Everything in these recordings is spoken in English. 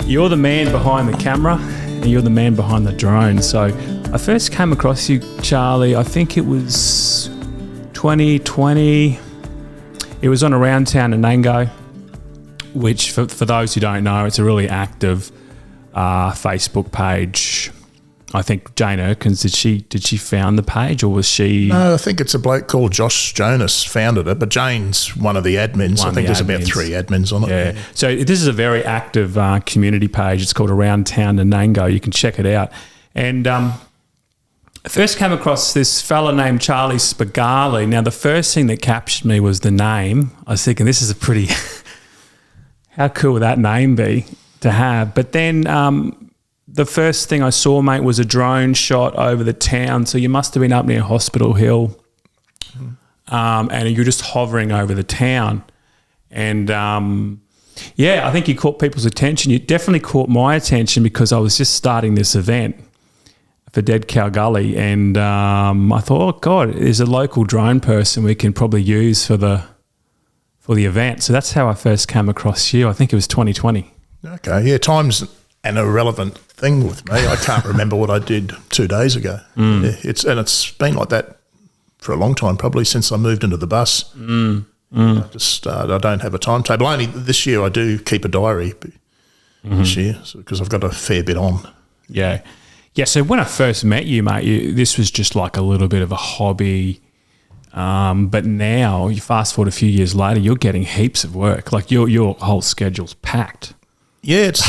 You're the man behind the camera and you're the man behind the drone. So I first came across you, Charlie, I think it was 2020. It was on Around Town Nanango, which for those who don't know, it's a really active Facebook page. I think Jane Erkins, did she found the page, or was she? No, I think it's a bloke called Josh Jonas founded it, but Jane's one of the admins. I think there's about 3 admins on it. Yeah. So this is a very active community page. It's called Around Town Nanango. You can check it out. And I first came across this fella named Charlie Spagalli. Now, the first thing that captured me was the name. I was thinking, this is a pretty, how cool would that name be to have? But then the first thing I saw, mate, was a drone shot over the town. So you must have been up near Hospital Hill, and you're just hovering over the town. And, I think you caught people's attention. You definitely caught my attention because I was just starting this event for Dead Cow Gully, and I thought, oh, God, there's a local drone person we can probably use for the event. So that's how I first came across you. I think it was 2020. Okay, yeah, time's an irrelevant thing with me. I can't remember what I did 2 days ago. Yeah, it's been like that for a long time, probably since I moved into the bus. I don't have a timetable. Only this year I do keep a diary this year because I've got a fair bit on. Yeah. Yeah, so when I first met you, mate, this was just like a little bit of a hobby. But now, you fast forward a few years later, you're getting heaps of work. Like your whole schedule's packed. Yeah, it's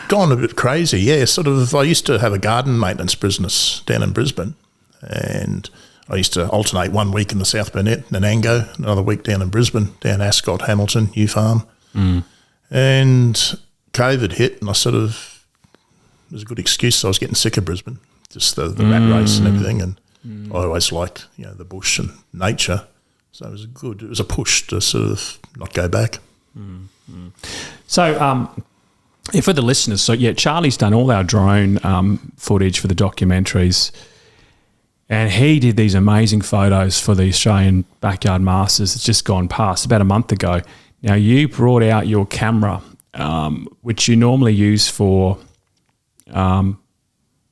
gone a bit crazy. Yeah, I used to have a garden maintenance business down in Brisbane, and I used to alternate 1 week in the South Burnett, Nanango, another week down in Brisbane, down Ascot, Hamilton, New Farm. And COVID hit, and it was a good excuse. So I was getting sick of Brisbane, just the rat race and everything, and I always liked the bush and nature. So it was a push to sort of not go back. So for the listeners, Charlie's done all our drone footage for the documentaries, and he did these amazing photos for the Australian Backyard Masters. It's just gone past about a month ago. Now, you brought out your camera, which you normally use for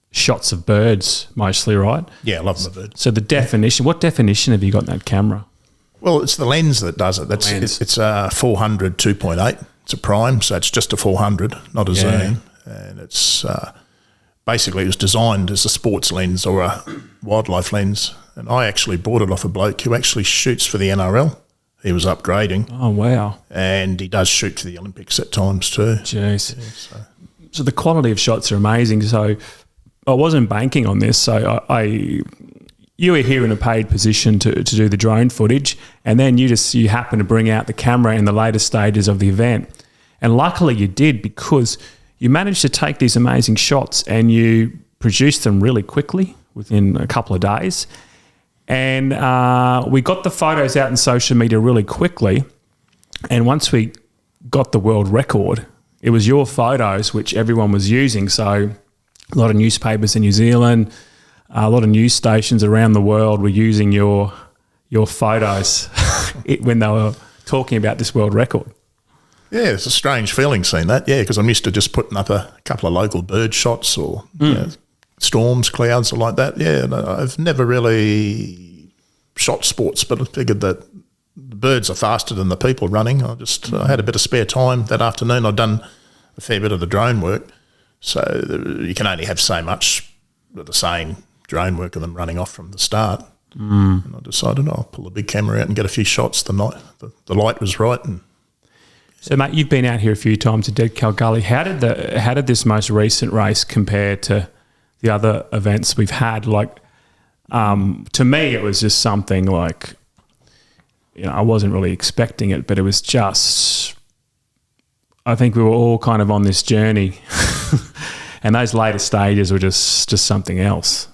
shots of birds mostly, right? Yeah, I love the birds. So the definition, what definition have you got in that camera? Well, it's the lens that does it. It's a 400 2.8. It's a prime, so it's just a 400, not a zoom. And it's basically it was designed as a sports lens or a wildlife lens. And I actually bought it off a bloke who actually shoots for the NRL. He was upgrading. Oh, wow. And he does shoot for the Olympics at times too. Jeez. Yeah, so the quality of shots are amazing. So I wasn't banking on this. So you were here in a paid position to do the drone footage, and then you happened to bring out the camera in the later stages of the event. And luckily you did, because you managed to take these amazing shots and you produced them really quickly within a couple of days. And we got the photos out in social media really quickly. And once we got the world record, it was your photos which everyone was using. So a lot of newspapers in New Zealand, a lot of news stations around the world were using your photos when they were talking about this world record. Yeah, it's a strange feeling seeing that, because I'm used to just putting up a couple of local bird shots or storms, clouds, or like that. Yeah, no, I've never really shot sports, but I figured that the birds are faster than the people running. I had a bit of spare time that afternoon. I'd done a fair bit of the drone work, so you can only have so much of the same drone work of them running off from the start. And I decided I'll pull the big camera out and get a few shots. The light was right. And so, mate, you've been out here a few times at Dead Cow Gully. How did this most recent race compare to the other events we've had? Like, to me, it was just something like, I wasn't really expecting it, but it was just, I think we were all kind of on this journey. And those later stages were just something else,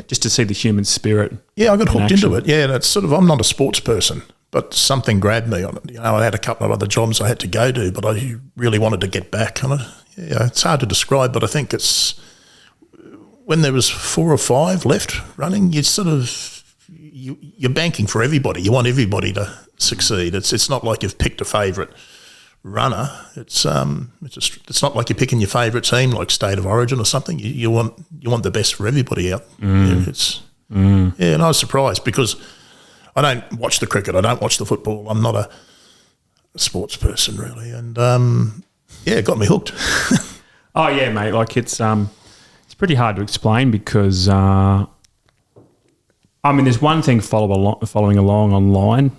just to see the human spirit. Yeah, I got hooked into it. Yeah, that's I'm not a sports person, but something grabbed me on it. I had a couple of other jobs I had to go to, but I really wanted to get back on it. Yeah, it's hard to describe, but I think it's when there was 4 or 5 left running, you're banking for everybody. You want everybody to succeed. It's not like you've picked a favourite runner, it's not like you're picking your favourite team like State of Origin or something. You want the best for everybody out. And I was surprised because I don't watch the cricket, I don't watch the football. I'm not a sports person really, and it got me hooked. Oh yeah, mate. Like it's pretty hard to explain because there's one thing following along online,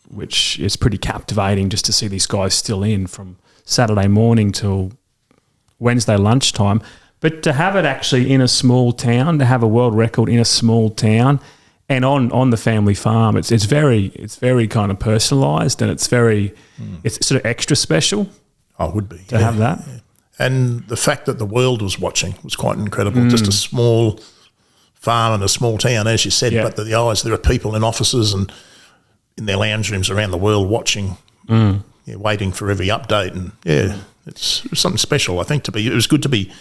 which is pretty captivating just to see these guys still in from Saturday morning till Wednesday lunchtime. But to have it actually in a small town, to have a world record in a small town and on the family farm, it's very kind of personalised, and it's sort of extra special. Oh, it would be. To have that. Yeah. And the fact that the world was watching was quite incredible. Just a small farm in a small town, as you said, but there are people in offices and in their lounge rooms around the world watching, waiting for every update. And it was something special, I think, it was good to be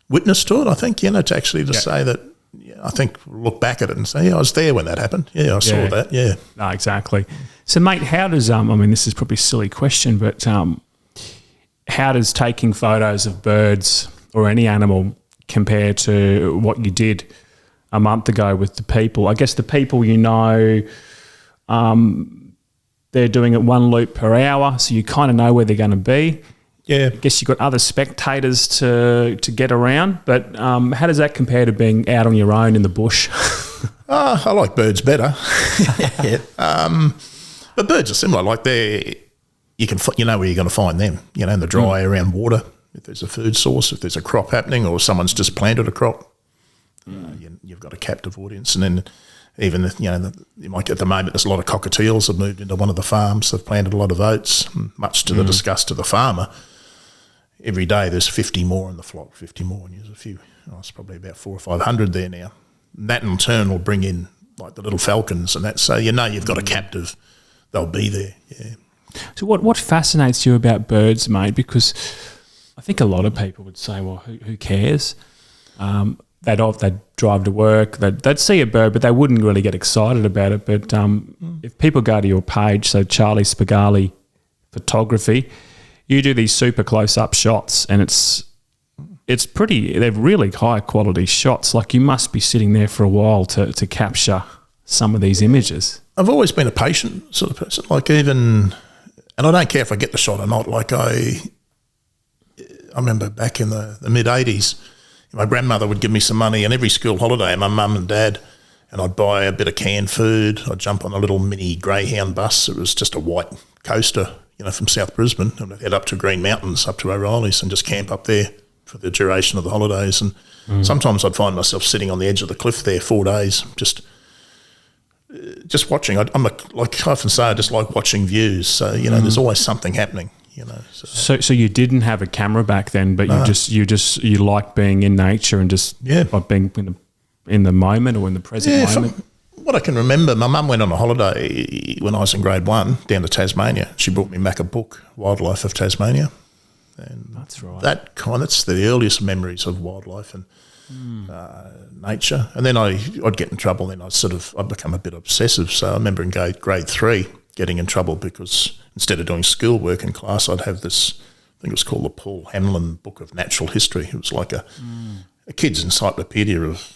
witness to it, I think, to actually say that, I think look back at it and say, I was there when that happened. Yeah, I saw that, No, exactly. So, mate, how does, this is probably a silly question, but how does taking photos of birds or any animal compare to what you did a month ago with the people? I guess the people they're doing it one loop per hour, so you kind of know where they're going to be. Yeah. I guess you've got other spectators to get around, but how does that compare to being out on your own in the bush? I like birds better. But birds are similar. Like you know where you're going to find them, in the dry around water, if there's a food source, if there's a crop happening or someone's just planted a crop. You've got a captive audience. And then even, you might get at the moment, there's a lot of cockatiels have moved into one of the farms. They've planted a lot of oats, much to the disgust of the farmer. Every day there's 50 more in the flock, 50 more, and there's a few. It's probably about 400 or 500 there now. And that in turn will bring in like the little falcons and that. So you've got a captive, they'll be there. Yeah. So what fascinates you about birds, mate? Because I think a lot of people would say, well, who cares? They'd drive to work, they'd see a bird, but they wouldn't really get excited about it. But if people go to your page, so Charlie Spagalli Photography, you do these super close-up shots, and they're really high-quality shots. Like you must be sitting there for a while to capture some of these images. I've always been a patient sort of person, and I don't care if I get the shot or not. Like I remember back in the mid-'80s, my grandmother would give me some money, and every school holiday, my mum and dad, and I'd buy a bit of canned food. I'd jump on a little mini Greyhound bus. It was just a white coaster, from South Brisbane, and I'd head up to Green Mountains, up to O'Reilly's, and just camp up there for the duration of the holidays. And sometimes I'd find myself sitting on the edge of the cliff there 4 days, just watching. I often say, I just like watching views. So there's always something happening. So you didn't have a camera back then, but you like being in nature and just like being in the moment or in the present moment. What I can remember, my mum went on a holiday when I was in grade 1 down to Tasmania. She brought me back a book, Wildlife of Tasmania. And that's right. That's the earliest memories of wildlife and nature. And then I'd get in trouble. Then I'd become a bit obsessive. So I remember in grade 3 getting in trouble because instead of doing schoolwork in class, I'd have this, I think it was called the Paul Hamlin Book of Natural History. It was like a kid's encyclopedia of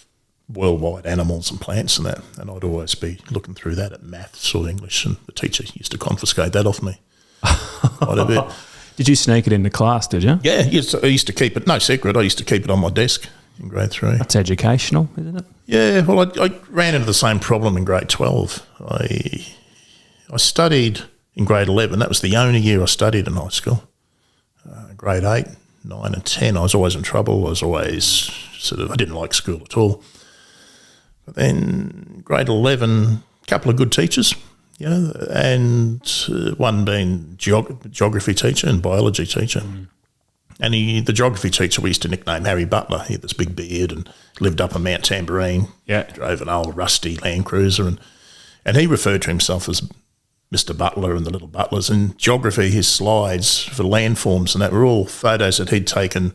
worldwide animals and plants and that. And I'd always be looking through that at maths or English, and the teacher used to confiscate that off me quite a bit. Did you sneak it into class, did you? Yeah, I used to keep it, no secret, I used to keep it on my desk in grade 3. That's educational, isn't it? Yeah, well, I ran into the same problem in grade 12. I studied in grade 11. That was the only year I studied in high school. Grade 8, 9 and 10, I was always in trouble. I was always I didn't like school at all. But then grade 11, a couple of good teachers, and one being geography teacher and biology teacher. And the geography teacher we used to nickname Harry Butler. He had this big beard and lived up on Mount Tambourine. Yeah. Drove an old rusty Land Cruiser. And he referred to himself as Mr. Butler and the Little Butlers. In geography, his slides for landforms and that were all photos that he'd taken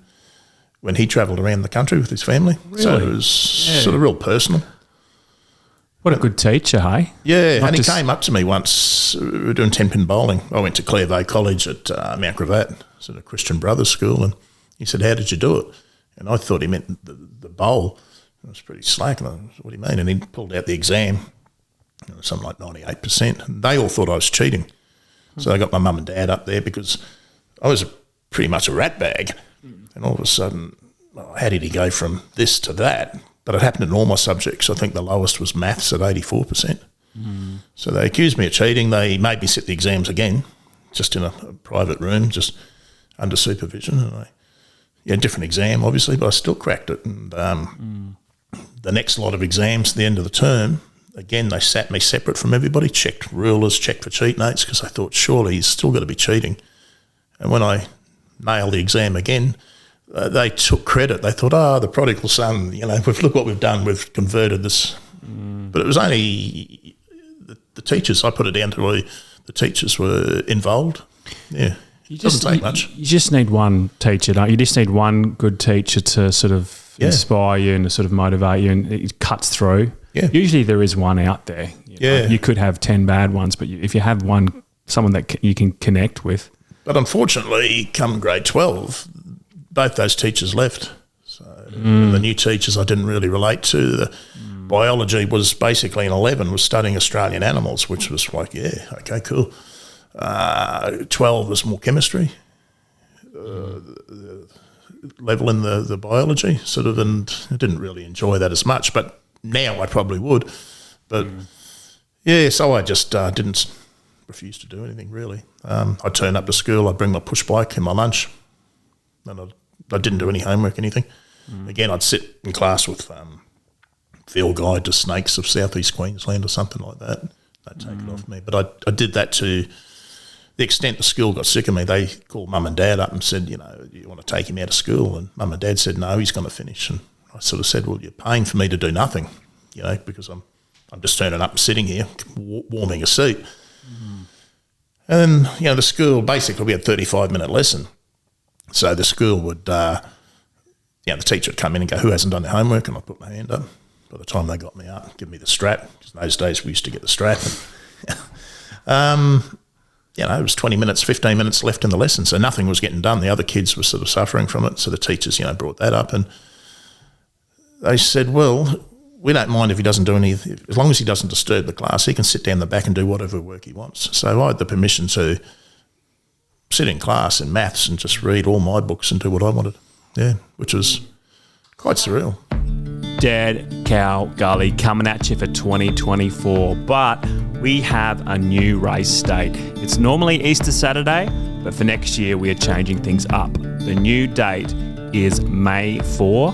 when he travelled around the country with his family. Really? So it was sort of real personal. What a good teacher, hey? Yeah, Not and he just- came up to me once. We were doing 10-pin bowling. I went to Clairvaux College at Mount Gravatt, it's at a Christian Brothers school, and he said, "How did you do it?" And I thought he meant the bowl. It was pretty slack. And I said, "What do you mean?" And he pulled out the exam. It was something like 98%. And they all thought I was cheating. So I got my mum and dad up there because I was pretty much a rat bag. And all of a sudden, well, how did he go from this to that? But it happened in all my subjects. I think the lowest was maths at 84%. So they accused me of cheating. They made me sit the exams again, just in a private room, just under supervision. And different exam, obviously, but I still cracked it. And the next lot of exams, at the end of the term, again, they sat me separate from everybody, checked rulers, checked for cheat notes, because I thought, surely he's still got to be cheating. And when I nailed the exam again, they took credit. They thought, the prodigal son, look what we've done. We've converted this. But it was only the teachers. I put it down to the teachers were involved. Yeah. It doesn't take much. You just need one teacher, don't you? You just need one good teacher to sort of inspire you and to sort of motivate you, and it cuts through. Yeah. Usually there is one out there. You could have 10 bad ones, but if you have someone that you can connect with. But unfortunately, come grade 12, both those teachers left. So the new teachers I didn't really relate to. The biology was basically in 11 was studying Australian animals, which was like, okay, cool. 12 was more chemistry, level in the biology sort of, and I didn't really enjoy that as much, but now I probably would. But so I just didn't refuse to do anything really. I'd turn up to school, I'd bring my push bike and my lunch, and I didn't do any homework, anything. Again, I'd sit in class with Field Guide to Snakes of Southeast Queensland or something like that. They'd take it off me. But I did that to the extent the school got sick of me. They called mum and dad up and said, do you want to take him out of school? And mum and dad said, no, he's going to finish. And I sort of said, well, you're paying for me to do nothing, because I'm just turning up and sitting here, warming a seat. And then, the school, basically we had 35-minute lesson. So the school would, the teacher would come in and go, who hasn't done their homework? And I'd put my hand up. By the time they got me up, give me the strap. In those days we used to get the strap. And, it was 20 minutes, 15 minutes left in the lesson, so nothing was getting done. The other kids were sort of suffering from it. So the teachers, brought that up, and they said, well, we don't mind if he doesn't do anything. As long as he doesn't disturb the class, he can sit down the back and do whatever work he wants. So I had the permission to sit in class in maths and just read all my books and do what I wanted. Yeah, which was quite surreal. Dead Cow Gully coming at you for 2024, but we have a new race date. It's normally Easter Saturday, but for next year we are changing things up. The new date is May 4,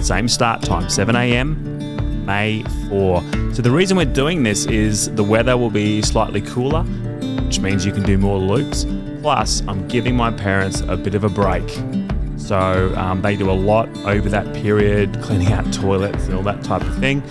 same start time, 7 a.m, May 4. So the reason we're doing this is the weather will be slightly cooler, which means you can do more loops. Plus, I'm giving my parents a bit of a break. So they do a lot over that period, cleaning out toilets and all that type of thing.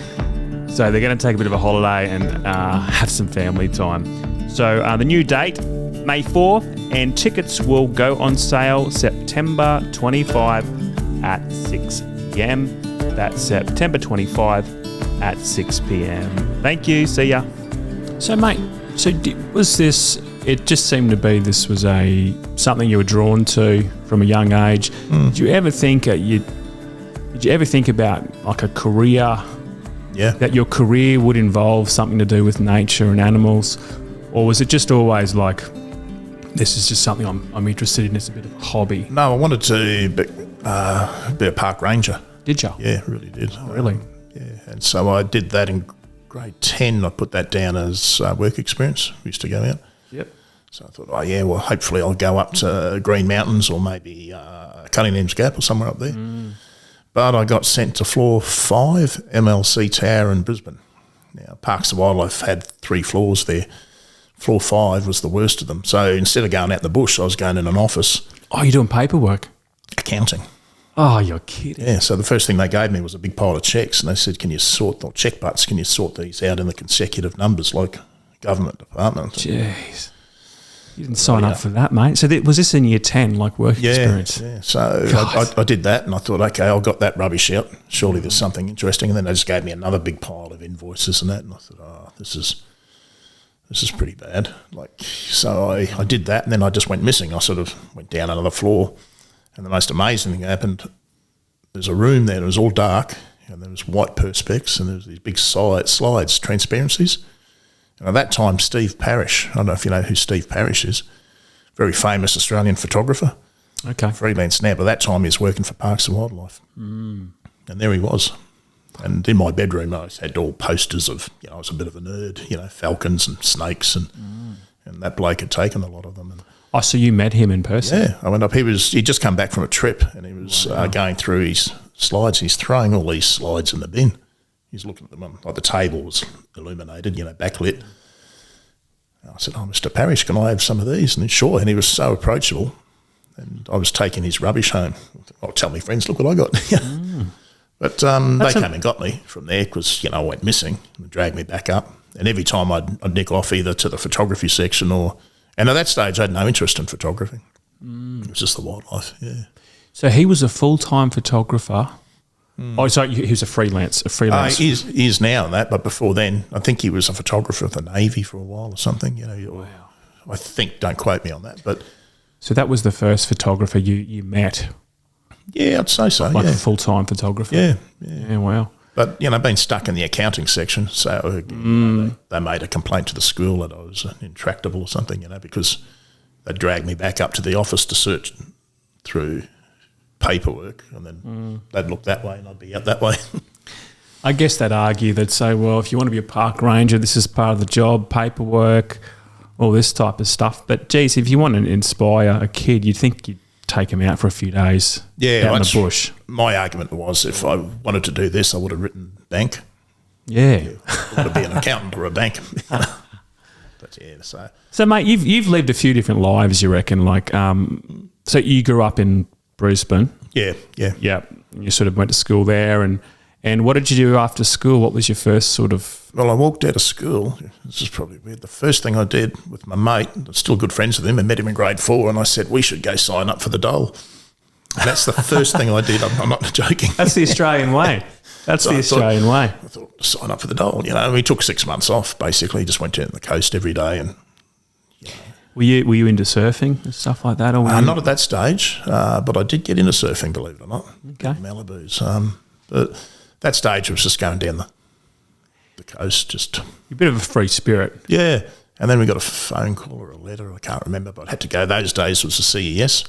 So they're going to take a bit of a holiday and have some family time. So the new date, May 4, and tickets will go on sale September 25 at 6 p.m. That's September 25 at 6 p.m. Thank you. See ya. So, mate, was this... It just seemed to be this was something you were drawn to from a young age. Did you ever think about like a career? Yeah. That your career would involve something to do with nature and animals, or was it just always like this is just something I'm interested in? It's a bit of a hobby. No, I wanted to be a park ranger. Did you? Yeah, really did. Oh, really? And so I did that in grade 10. I put that down as work experience. We used to go out. Yep. So I thought, well, hopefully I'll go up to Green Mountains or maybe Cunningham's Gap or somewhere up there. But I got sent to floor 5, MLC Tower in Brisbane. Now, Parks and Wildlife had 3 floors there. Floor 5 was the worst of them. So instead of going out in the bush, I was going in an office. Oh, you're doing paperwork? Accounting. Oh, you're kidding. Yeah, so the first thing they gave me was a big pile of checks, and they said, can you sort these out in the consecutive numbers like government department? Jeez. You didn't sign up for that, mate. So was this in year 10, like work experience? Yeah. So I did that, and I thought, okay, I got that rubbish out. Surely there's something interesting. And then they just gave me another big pile of invoices and that, and I thought, oh, this is pretty bad. Like, so I did that, and then I just went missing. I sort of went down another floor, and the most amazing thing happened. There's a room there, and it was all dark, and there was white perspex, and there was these big slides, transparencies. And at that time, Steve Parrish, I don't know if you know who Steve Parrish is, very famous Australian photographer. Okay. Freelance now, but at that time he was working for Parks and Wildlife. And there he was. And in my bedroom, I had all posters of, I was a bit of a nerd, falcons and snakes, and that bloke had taken a lot of them. And so you met him in person? yeah, I went up. He'd just come back from a trip, and he was going through his slides. He's throwing all these slides in the bin. He's looking at them, like the table was illuminated, backlit. And I said, oh, Mr. Parrish, can I have some of these? And he's sure. And he was so approachable. And I was taking his rubbish home. Oh, tell me, friends, look what I got. But they came and got me from there because, I went missing and dragged me back up. And every time I'd nick off either to the photography section and at that stage I had no interest in photography. It was just the wildlife, yeah. So he was a full-time photographer. Oh, sorry, he was a freelance. He is now in that, but before then, I think he was a photographer of the Navy for a while or something. Wow. I think, don't quote me on that, but so that was the first photographer you met. Yeah, I'd say so. Like a full-time photographer. Yeah. Wow. But been stuck in the accounting section, so they made a complaint to the school that I was intractable or something, because they dragged me back up to the office to search through paperwork, and then they'd look that way and I'd be out that way. I guess they'd argue, they'd say, well, if you want to be a park ranger, this is part of the job, paperwork, all this type of stuff. But geez, if you want to inspire a kid, you'd think you'd take him out for a few days out in the bush. My argument was, if I wanted to do this, I would have written bank. Yeah. I would be an accountant or a bank. But so mate, you've lived a few different lives, you reckon? Like, so you grew up in Brisbane. Yeah. You sort of went to school there, and what did you do after school? What was your first sort of? Well, I walked out of school. This is probably weird. The first thing I did with my mate, I'm still good friends with him, I met him in grade 4, and I said, we should go sign up for the dole. And that's the first thing I did. I'm not joking. That's the Australian way. That's so the Australian way. I thought, sign up for the dole. We took 6 months off, basically. Just went down the coast every day and Were you into surfing and stuff like that? Or not at that stage, but I did get into surfing, believe it or not. Okay. Malibu's. But that stage was just going down the coast. Just you're a bit of a free spirit. Yeah. And then we got a phone call or a letter, I can't remember, but I had to go. Those days was the CES,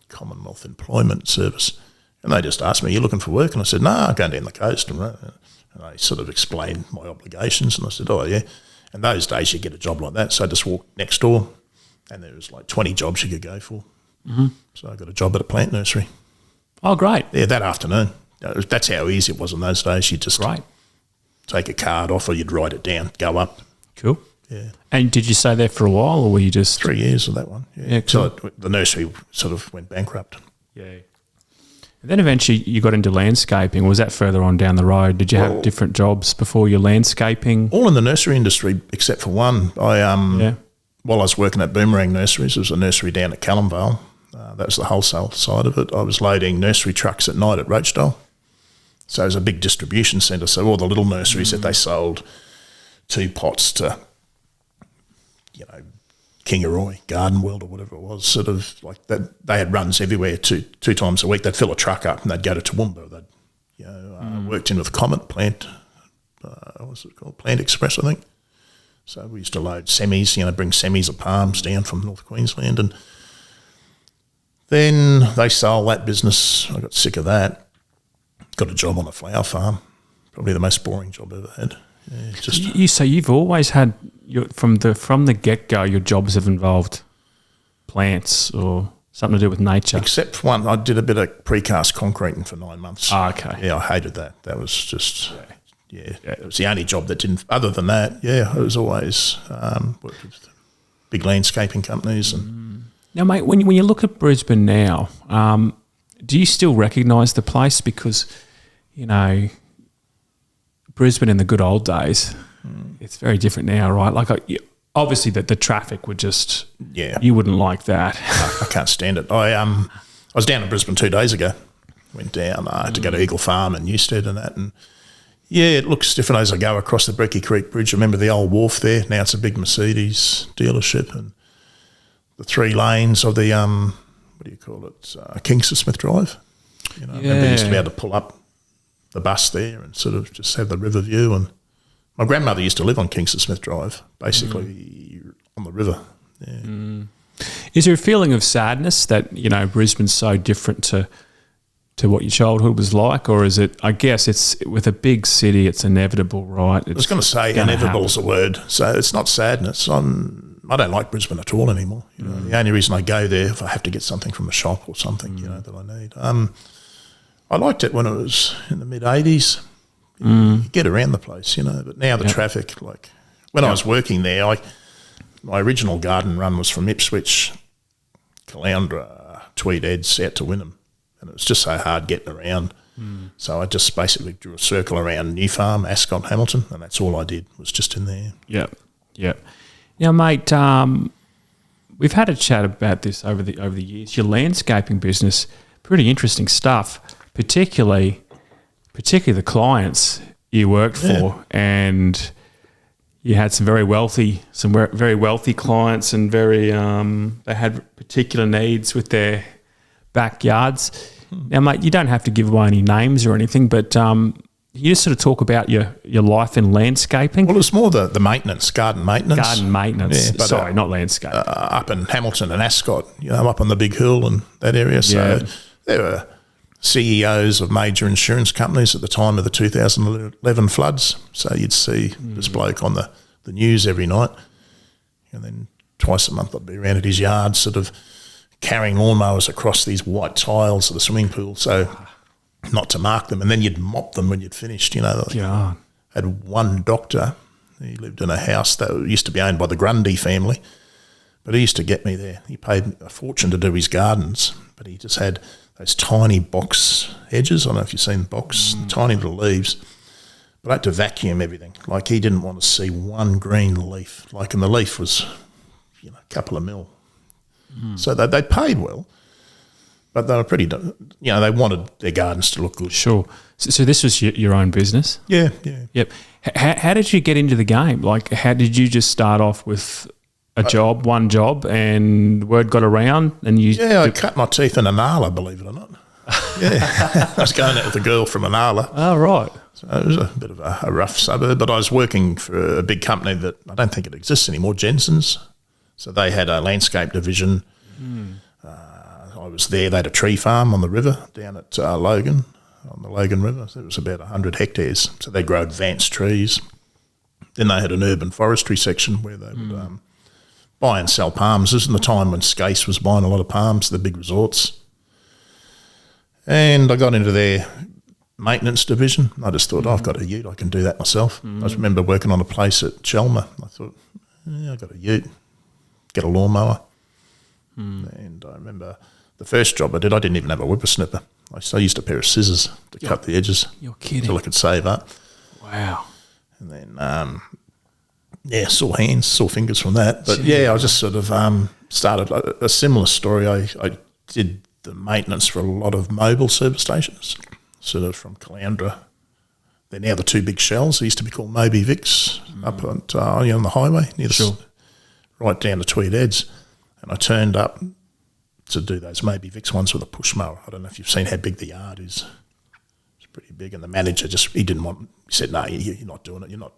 Commonwealth Employment Service. And they just asked me, you looking for work? And I said, no, I'm going down the coast. And they sort of explained my obligations. And I said, oh, yeah. And those days you get a job like that. So I just walked next door. And there was like 20 jobs you could go for. Mm-hmm. So I got a job at a plant nursery. Oh, great. Yeah, that afternoon. That's how easy it was in those days. You just take a card off or you'd write it down, go up. Cool. Yeah. And did you stay there for a while or were you just... 3 years of that one. Yeah, cool. So the nursery sort of went bankrupt. Yeah. And then eventually you got into landscaping. Was that further on down the road? Did you have different jobs before your landscaping? All in the nursery industry except for one. While I was working at Boomerang Nurseries, there was a nursery down at Callumvale. That was the wholesale side of it. I was loading nursery trucks at night at Roachdale. So it was a big distribution centre. So all the little nurseries that they sold teapots to, Kingaroy, Garden World or whatever it was, sort of like that. They had runs everywhere two times a week. They'd fill a truck up and they'd go to Toowoomba. They'd, worked in with Comet Plant, what's it called? Plant Express, I think. So we used to load semis, bring semis of palms down from North Queensland. And then they sold that business. I got sick of that. Got a job on a flower farm. Probably the most boring job I ever had. Yeah, so you've always had, from the get-go, your jobs have involved plants or something to do with nature? Except for one. I did a bit of precast concreting for 9 months. Oh, okay. Yeah, I hated that. That was just... Yeah, it was the only job that didn't. Other than that, it was always worked with big landscaping companies. And now, mate, when you look at Brisbane now, do you still recognise the place? Because Brisbane in the good old days, it's very different now, right? Like obviously the traffic would just, Yeah. you wouldn't like that. I can't stand it. I was down in Brisbane 2 days ago. Went down to go to Eagle Farm and Newstead and that, and yeah, it looks different as I go across the Brecky Creek Bridge. I remember the old wharf there. Now it's a big Mercedes dealership, and the 3 lanes of the what do you call it? Kingston Smith Drive. I remember you used to be able to pull up the bus there and sort of just have the river view. And my grandmother used to live on Kingston Smith Drive, basically on the river. Yeah. Is there a feeling of sadness that, Brisbane's so different to what your childhood was like? Or is it, I guess it's with a big city, it's inevitable, right? I was going to say inevitable is a word. So it's not sadness. I don't like Brisbane at all anymore. The only reason I go there if I have to get something from a shop or something, that I need. I liked it when it was in the mid-'80s. You get around the place, but now the traffic, like when I was working there, my original garden run was from Ipswich, Caloundra, Tweed Heads out to Wynnum, and it was just so hard getting around. So I just basically drew a circle around New Farm, Ascot, Hamilton, and that's all I did, was just in there. Yep. Now, mate, we've had a chat about this over the years. Your landscaping business, pretty interesting stuff, particularly the clients you worked for, and you had some very wealthy clients, and they had particular needs with their backyards. Now, mate, you don't have to give away any names or anything, but you just sort of talk about your life in landscaping. Well, it's more the maintenance, garden maintenance. Garden maintenance. Yeah, but, sorry, not landscape. Up in Hamilton and Ascot, up on the big hill and that area. So there were CEOs of major insurance companies at the time of the 2011 floods. So you'd see this bloke on the news every night, and then twice a month I'd be around at his yard sort of carrying lawnmowers across these white tiles of the swimming pool, so not to mark them, and then you'd mop them when you'd finished. Had one doctor, he lived in a house that used to be owned by the Grundy family, but he used to get me there. He paid a fortune to do his gardens, but he just had those tiny box hedges. I don't know if you've seen box, tiny little leaves, but I had to vacuum everything. Like, he didn't want to see one green leaf, and the leaf was a couple of mil. So they paid well, but they were pretty, they wanted their gardens to look good. Sure. So this was your own business? Yeah. Yep. How did you get into the game? Like, how did you just start off with one job, and word got around and you... Yeah, I cut my teeth in Anala, believe it or not. Yeah. I was going out with a girl from Anala. Oh, right. So it was a bit of a rough suburb, but I was working for a big company that I don't think it exists anymore, Jensen's. So they had a landscape division. I was there. They had a tree farm on the river down at Logan, on the Logan River. So it was about 100 hectares. So they grow advanced trees. Then they had an urban forestry section where they would buy and sell palms. This was in the time when Skase was buying a lot of palms, the big resorts. And I got into their maintenance division. I just thought, I've got a ute, I can do that myself. I just remember working on a place at Chelmer. I thought, I've got a ute. Get a lawnmower. And I remember the first job I did, I didn't even have a whippersnipper. I used a pair of scissors to cut the edges. You're kidding. Until I could save up. Wow. And then, sore hands, sore fingers from that. But I just sort of started a similar story. I did the maintenance for a lot of mobile service stations, sort of from Caloundra. They're now the 2 big shells. They used to be called Moby Vicks up on the highway near right down to Tweed Heads, and I turned up to do those Moby Vicks ones with a push mower. I don't know if you've seen how big the yard is. It's pretty big, and the manager he said, no, you're not doing it. You're not,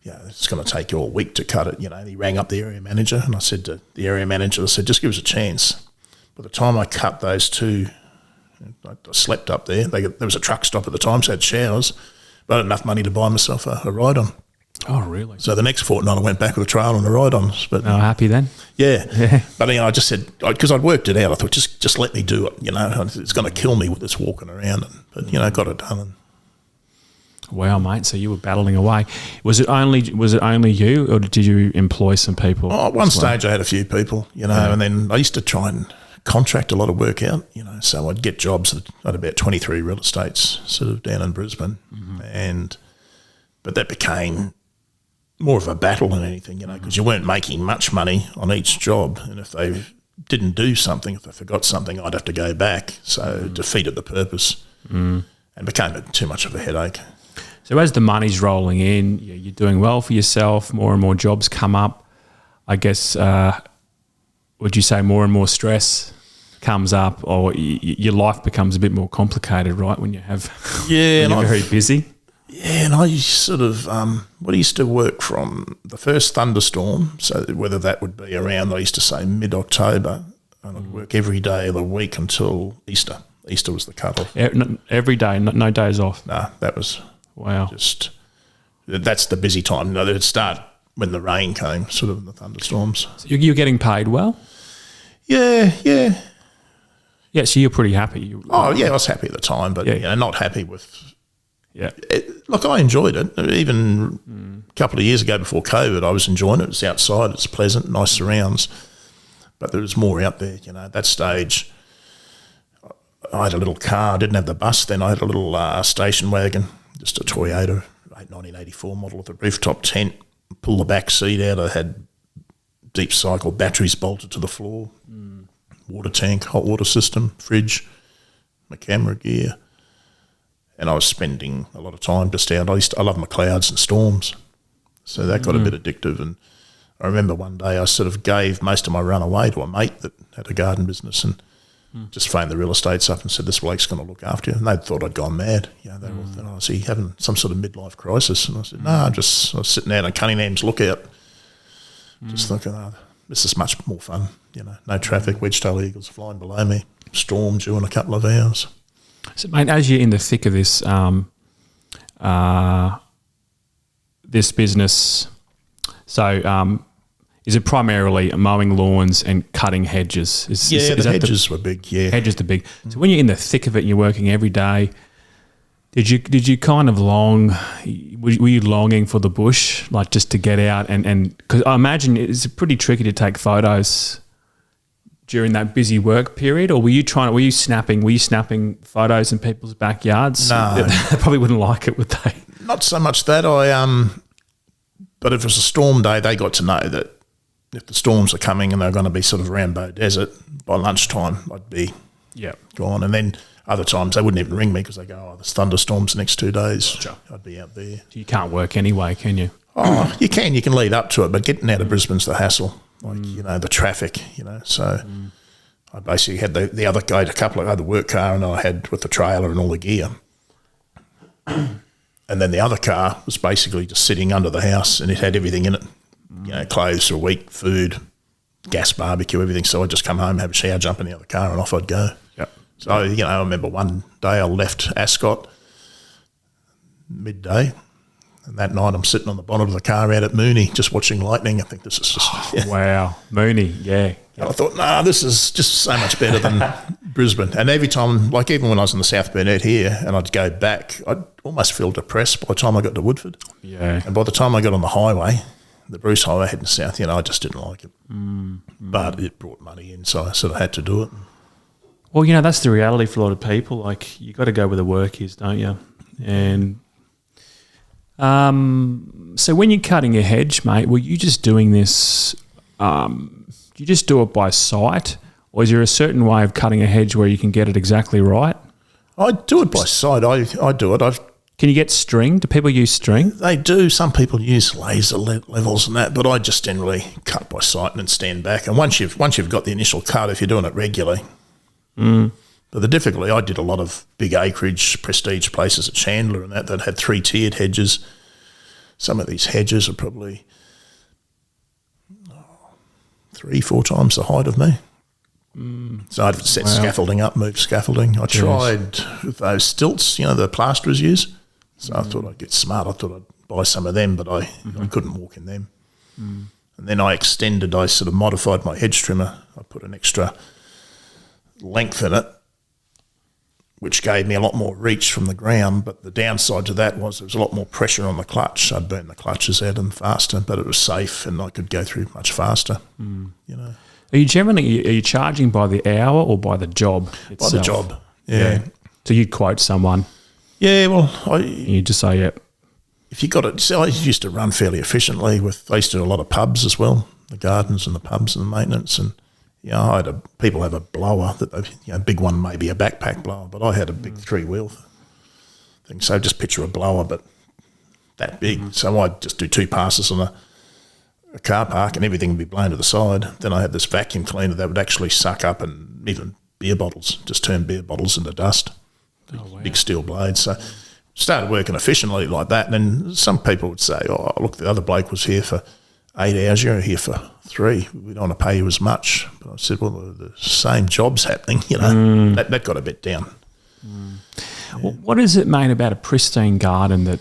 it's going to take you a week to cut it. And he rang up the area manager, and I said to the area manager, just give us a chance. By the time I cut those 2, I slept up there. There was a truck stop at the time, so I had showers, but I had enough money to buy myself a ride-on. Oh, really? So the next fortnight I went back with a trail and a ride-ons. But happy then? Yeah. But I just said, because I'd worked it out, I thought, just let me do it. It's going to kill me with this walking around. But got it done. Wow, mate. So you were battling away. Was it only you, or did you employ some people? At one stage I had a few people, and then I used to try and contract a lot of work out, so I'd get jobs at about 23 real estates sort of down in Brisbane. But that became more of a battle than anything, because you weren't making much money on each job. And if they didn't do something, if they forgot something, I'd have to go back. So it defeated the purpose and became too much of a headache. So as the money's rolling in, you're doing well for yourself, more and more jobs come up. I guess, would you say more and more stress comes up, or your life becomes a bit more complicated, right, when you have when you're very busy? Yeah, and I sort of, I used to work from the first thunderstorm, so whether that would be around, I used to say mid-October, and I'd work every day of the week until Easter. Easter was the cut-off. Every day, no days off? No, that was wow. That's the busy time. It'd start when the rain came, sort of in the thunderstorms. So you're getting paid well? Yeah. Yeah, so you're pretty happy? I was happy at the time, but not happy with... Yeah. Look, I enjoyed it. Even a couple of years ago before COVID, I was enjoying it. It's outside, it's pleasant, nice surrounds. But there was more out there, At that stage, I had a little car. I didn't have the bus then. I had a little station wagon, just a Toyota 1984 model with a rooftop tent. Pull the back seat out. I had deep cycle batteries bolted to the floor, water tank, hot water system, fridge, my camera gear. And I was spending a lot of time just out. I love my clouds and storms. So that got a bit addictive. And I remember one day I sort of gave most of my run away to a mate that had a garden business and just phoned the real estates up and said, this bloke's going to look after you. And they thought I'd gone mad. They all thought, is he having some sort of midlife crisis? And I said, no, I was sitting out on Cunningham's lookout, just thinking, this is much more fun. No traffic, wedge-tailed eagles flying below me, storm due in a couple of hours. So, mate, as you're in the thick of this this business, so is it primarily mowing lawns and cutting hedges? The hedges were big, yeah. Hedges are big. So when you're in the thick of it and you're working every day, did you kind of were you longing for the bush, like just to get out and because I imagine it's pretty tricky to take photos during that busy work period, or were you snapping photos in people's backyards? No. They probably wouldn't like it, would they? Not so much that. But if it was a storm day, they got to know that if the storms are coming and they're going to be sort of around Bow Desert, by lunchtime I'd be gone. And then other times they wouldn't even ring me because they go, there's thunderstorms the next 2 days. Gotcha. I'd be out there. You can't work anyway, can you? Oh, you can lead up to it, but getting out of Brisbane's the hassle. The traffic, so I basically had the other guy, a couple of other work car, and I had with the trailer and all the gear. And then the other car was basically just sitting under the house and it had everything in it, clothes for a week, food, gas barbecue, everything. So I'd just come home, have a shower, jump in the other car and off I'd go. Yep. So, I remember one day I left Ascot midday. And that night I'm sitting on the bonnet of the car out at Mooney just watching lightning. I think this is just... Wow. Mooney, yeah. And I thought, this is just so much better than Brisbane. And every time, like even when I was in the South Burnett here and I'd go back, I'd almost feel depressed by the time I got to Woodford. Yeah. And by the time I got on the highway, the Bruce Highway heading south, I just didn't like it. But it brought money in, so I sort of had to do it. Well, that's the reality for a lot of people. Like, you got to go where the work is, don't you? And... so when you're cutting a hedge, mate, were you just doing this, do you just do it by sight, or is there a certain way of cutting a hedge where you can get it exactly right? I do it by sight. I do it. Can you get string? Do people use string? They do. Some people use laser levels and that, but I just generally cut by sight and then stand back. And once you've got the initial cut, if you're doing it regularly, but the difficulty, I did a lot of big acreage, prestige places at Chandler and that had 3-tiered hedges. Some of these hedges are probably 3-4 times the height of me. So I'd set scaffolding up, move scaffolding. I tried with those stilts, the plasterers use. So I thought I'd get smart. I thought I'd buy some of them, but I couldn't walk in them. And then I sort of modified my hedge trimmer. I put an extra length in it, which gave me a lot more reach from the ground, but the downside to that was there was a lot more pressure on the clutch. I'd burn the clutches out and faster, but it was safe and I could go through much faster, Are you charging by the hour or by the job itself? By the job, yeah. So you'd quote someone. Yeah, well, you just say, if you got it, so I used to run fairly efficiently I used to do a lot of pubs as well, the gardens and the pubs and the maintenance. And, people have a blower that they, big one, maybe a backpack blower, but I had a big 3-wheel thing. So just picture a blower, but that big. So I'd just do 2 passes on a car park and everything would be blown to the side. Then I had this vacuum cleaner that would actually suck up and even beer bottles, just turn beer bottles into dust. Big steel blades. So started working efficiently like that. And then some people would say, oh, look, the other bloke was here for 8 hours, you're here for 3. We don't want to pay you as much. But I said, well, the same job's happening, That got a bit down. Yeah. Well, what is it, mate, about a pristine garden that,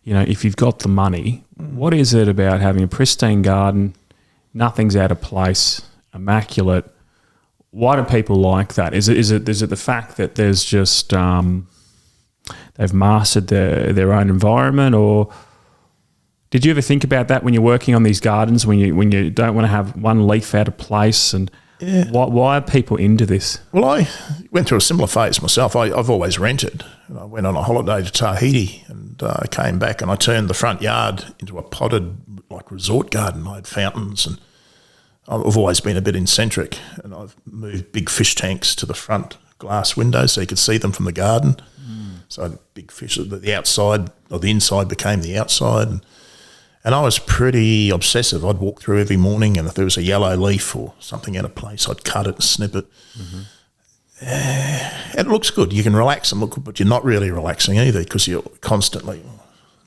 if you've got the money, what is it about having a pristine garden, nothing's out of place, immaculate? Why do people like that? Is it the fact that there's just they've mastered their own environment, or did you ever think about that when you're working on these gardens, when you don't want to have one leaf out of place? And why are people into this? Well, I went through a similar phase myself. I've always rented. And I went on a holiday to Tahiti, and I came back and I turned the front yard into a potted resort garden. I had fountains, and I've always been a bit eccentric, and I've moved big fish tanks to the front glass windows so you could see them from the garden. So I had big fish. The outside or the inside became the outside. And I was pretty obsessive. I'd walk through every morning, and if there was a yellow leaf or something out of place, I'd cut it and snip it. And it looks good. You can relax and look good, but you're not really relaxing either because you're constantly,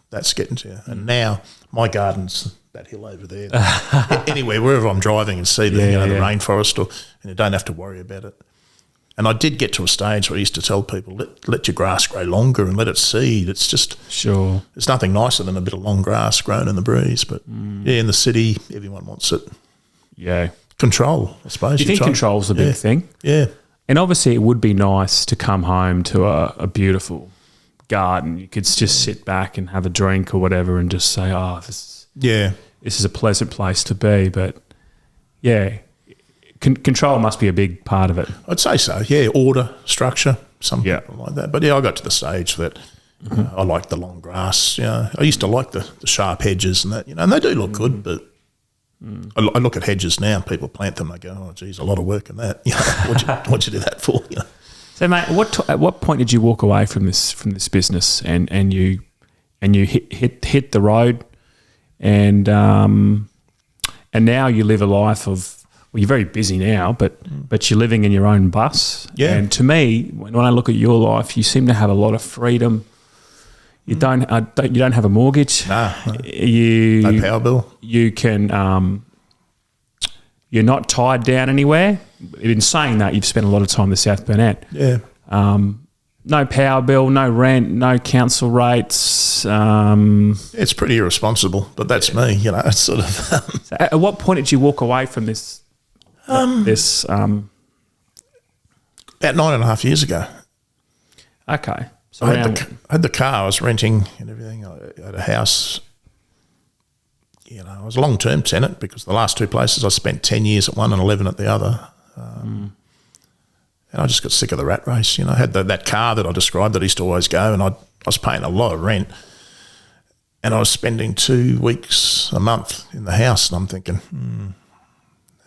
that's getting to you. And now my garden's that hill over there. Anywhere, wherever I'm driving and see the rainforest, and you don't have to worry about it. And I did get to a stage where I used to tell people, let your grass grow longer and let it seed. It's just, sure, there's nothing nicer than a bit of long grass grown in the breeze. But in the city, everyone wants it. Yeah. Control, I suppose. Do you think control's the big thing? Yeah. And obviously it would be nice to come home to a beautiful garden. You could just sit back and have a drink or whatever and just say, this is a pleasant place to be. But, control must be a big part of it. I'd say so, order, structure, some people like that. But, I got to the stage that I like the long grass. I used to like the sharp hedges and that, and they do look good, but I look at hedges now, people plant them, I go, oh, geez, a lot of work in that. What'd you do that for? So, mate, at what point did you walk away from this business and you hit the road and now you live a life of, well, you're very busy now, but you're living in your own bus. Yeah. And to me, when I look at your life, you seem to have a lot of freedom. You don't have a mortgage. No power bill. You can. You're not tied down anywhere. In saying that, you've spent a lot of time in the South Burnett. Yeah. No power bill, no rent, no council rates. It's pretty irresponsible, but that's me. It's sort of. So at what point did you walk away from this? About 9.5 years ago. Okay. So I had the car I was renting and everything. I had a house. I was a long-term tenant because the last 2 places I spent 10 years at one and 11 at the other. And I just got sick of the rat race. I had that car that I described that I used to always go, and I was paying a lot of rent. And I was spending 2 weeks a month in the house, and I'm thinking,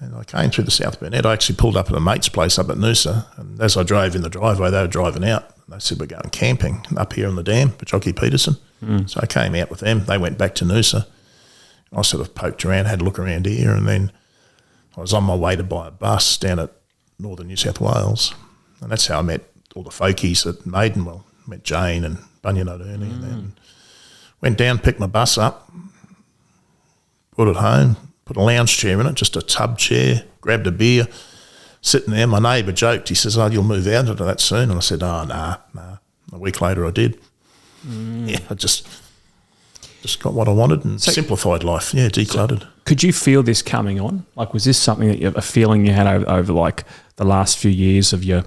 And I came through the South Burnett. I actually pulled up at a mate's place up at Noosa, and as I drove in the driveway, they were driving out. They said, we're going camping up here on the dam, Pachoki Peterson. So I came out with them. They went back to Noosa. I sort of poked around, had a look around here, and then I was on my way to buy a bus down at northern New South Wales. And that's how I met all the folkies at Maidenwell. Met Jane and Bunyanote Ernie, and then went down, picked my bus up, brought it home, put a lounge chair in it, just a tub chair, grabbed a beer, sitting there. My neighbour joked. He says, you'll move out into that soon. And I said, nah. A week later I did. I just got what I wanted and simplified life. Decluttered. Could you feel this coming on? Like, was this something that a feeling you had over like the last few years of your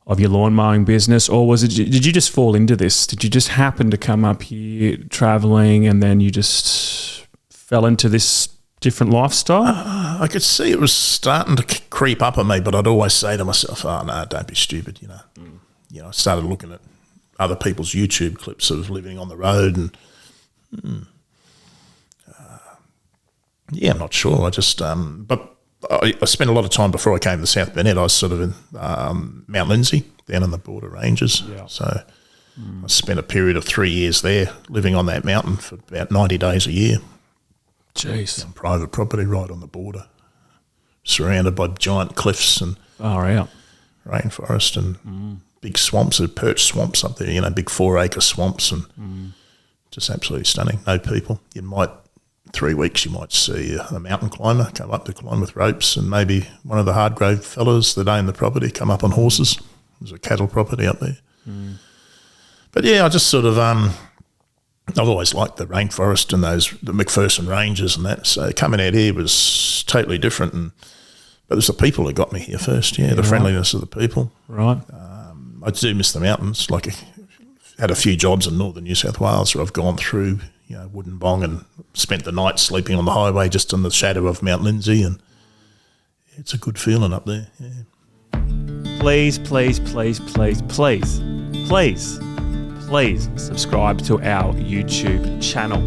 lawn mowing business, or was it? Did you just fall into this? Did you just happen to come up here travelling and then you just fell into this different lifestyle? I could see it was starting to creep up on me, but I'd always say to myself, no, don't be stupid, I started looking at other people's YouTube clips of living on the road and Yeah, I'm not sure. I just, but I spent a lot of time before I came to the South Burnett. I was sort of in Mount Lindsay, down in the border ranges. Yeah. So I spent a period of 3 years there, living on that mountain for about 90 days a year. Jeez. On private property right on the border, surrounded by giant cliffs and rainforest and big swamps, perch swamps up there, big 4-acre swamps, and just absolutely stunning. No people. 3 weeks you might see a mountain climber come up to climb with ropes, and maybe one of the Hardgrove fellas that own the property come up on horses. There's a cattle property up there. But yeah, I just sort of, I've always liked the rainforest and the McPherson Ranges and that. So coming out here was totally different. But it was the people that got me here first, the friendliness of the people. Right. I do miss the mountains. Like, I had a few jobs in northern New South Wales where I've gone through, Woodinbong, and spent the night sleeping on the highway just in the shadow of Mount Lindsay, and it's a good feeling up there. Yeah. Please, please, please, please, please, please, please subscribe to our YouTube channel.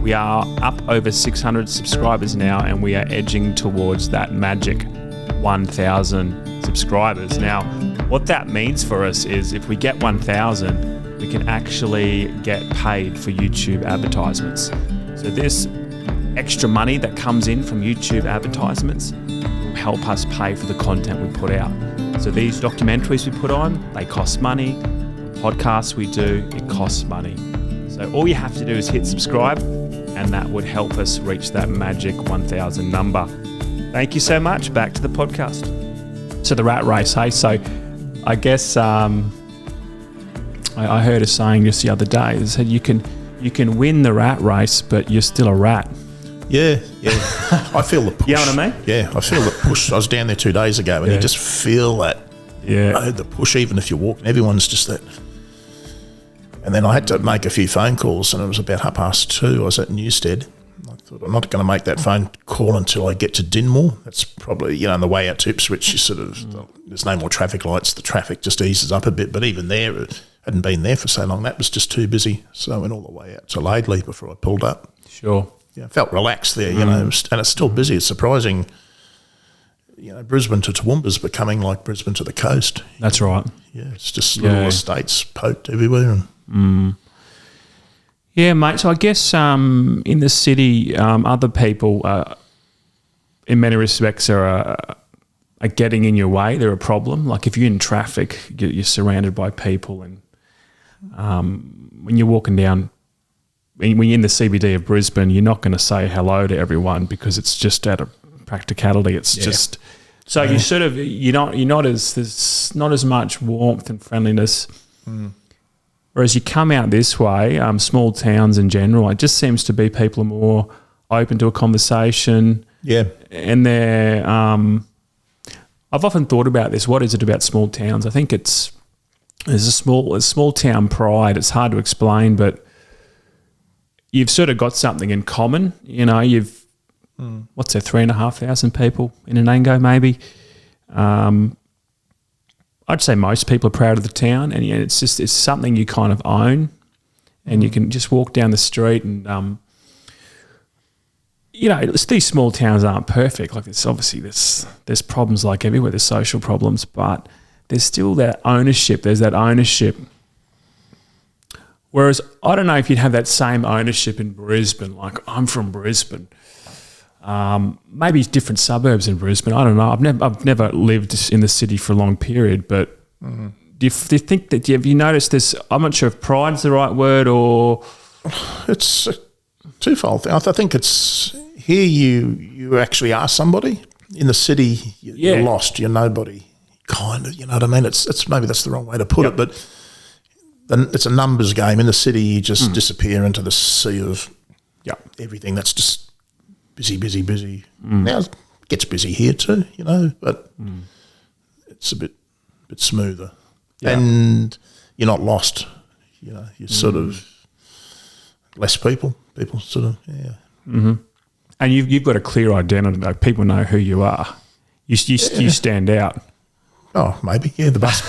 We are up over 600 subscribers now, and we are edging towards that magic 1,000 subscribers. Now, what that means for us is if we get 1,000, we can actually get paid for YouTube advertisements. So this extra money that comes in from YouTube advertisements will help us pay for the content we put out. So these documentaries we put on, they cost money. Podcasts we do, it costs money. So all you have to do is hit subscribe, and that would help us reach that magic 1,000 number. Thank you so much. Back to the podcast. So the rat race, hey? So I guess I heard a saying just the other day. It said you can win the rat race, but you're still a rat. Yeah. I feel the push. You know what I mean? Yeah, I feel the push. I was down there 2 days ago, and you just feel that. Yeah. The push, even if you're walking. Everyone's just that. And then I had to make a few phone calls, and it was about 2:30. I was at Newstead. I thought, I'm not going to make that phone call until I get to Dinmore. That's probably, on the way out to Ipswich, you sort of, there's no more traffic lights. The traffic just eases up a bit. But even there, it hadn't been there for so long. That was just too busy. So I went all the way out to Laidley before I pulled up. Sure. Yeah, I felt relaxed there, and it's still busy. It's surprising, Brisbane to Toowoomba's becoming like Brisbane to the coast. That's right. Yeah, it's just little estates poked everywhere. Yeah, mate. So I guess in the city, other people, in many respects, are getting in your way. They're a problem. Like if you're in traffic, you're surrounded by people, and when you're walking down, when you're in the CBD of Brisbane, you're not going to say hello to everyone because it's just out of practicality. It's just so you sort of you're not as there's not as much warmth and friendliness. Whereas you come out this way, small towns in general, it just seems to be people are more open to a conversation. Yeah. And they're, I've often thought about this. What is it about small towns? I think there's a small town pride. It's hard to explain, but you've sort of got something in common. You've, what's there, 3,500 people in Nanango maybe. I'd say most people are proud of the town, and it's something you kind of own, and you can just walk down the street and these small towns aren't perfect. Like there's problems like everywhere. There's social problems, but there's still that ownership. There's that ownership. Whereas I don't know if you'd have that same ownership in Brisbane. Like I'm from Brisbane. Maybe different suburbs in Brisbane. I don't know. I've never lived in the city for a long period, but do you think that have you noticed this? I'm not sure if pride's the right word or it's a twofold thing. I think it's here you actually are somebody. In the city, you're lost. You're nobody. Kind of. You know what I mean? It's maybe that's the wrong way to put it, but it's a numbers game. In the city, you just disappear into the sea of everything. That's just busy. Now it gets busy here too, but it's a bit smoother. And you're not lost. You're sort of less people sort of, And you've got a clear identity. Like people know who you are. You stand out. Oh, maybe, the bus.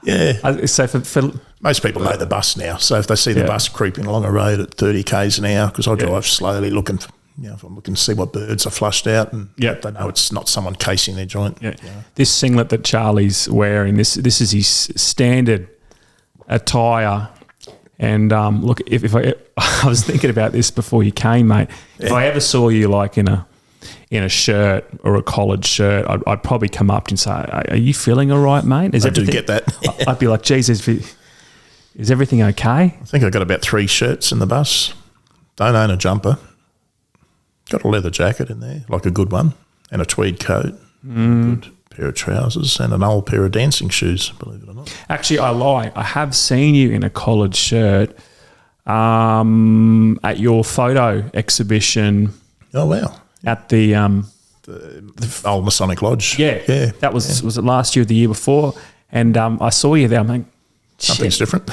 Yeah. So for Most people know the bus now, so if they see the bus creeping along a road at 30 k's an hour, because I drive slowly, looking for, if I'm looking to see what birds are flushed out, and they know it's not someone casing their joint. Yeah. This singlet that Charlie's wearing, this is his standard attire. And look, if I was thinking about this before you came, mate. If I ever saw you like in a shirt or a collared shirt, I'd probably come up to you and say, "Are you feeling all right, mate?" I do get that. I'd be like, "Jesus, is everything okay?" I think I've got about 3 shirts in the bus. Don't own a jumper. Got a leather jacket in there, like a good one, and a tweed coat, a good pair of trousers, and an old pair of dancing shoes, believe it or not. Actually, I lie. I have seen you in a collared shirt at your photo exhibition. Oh, wow. At the old Masonic Lodge. Yeah. That was it last year or the year before? And I saw you there. I'm like, something's different.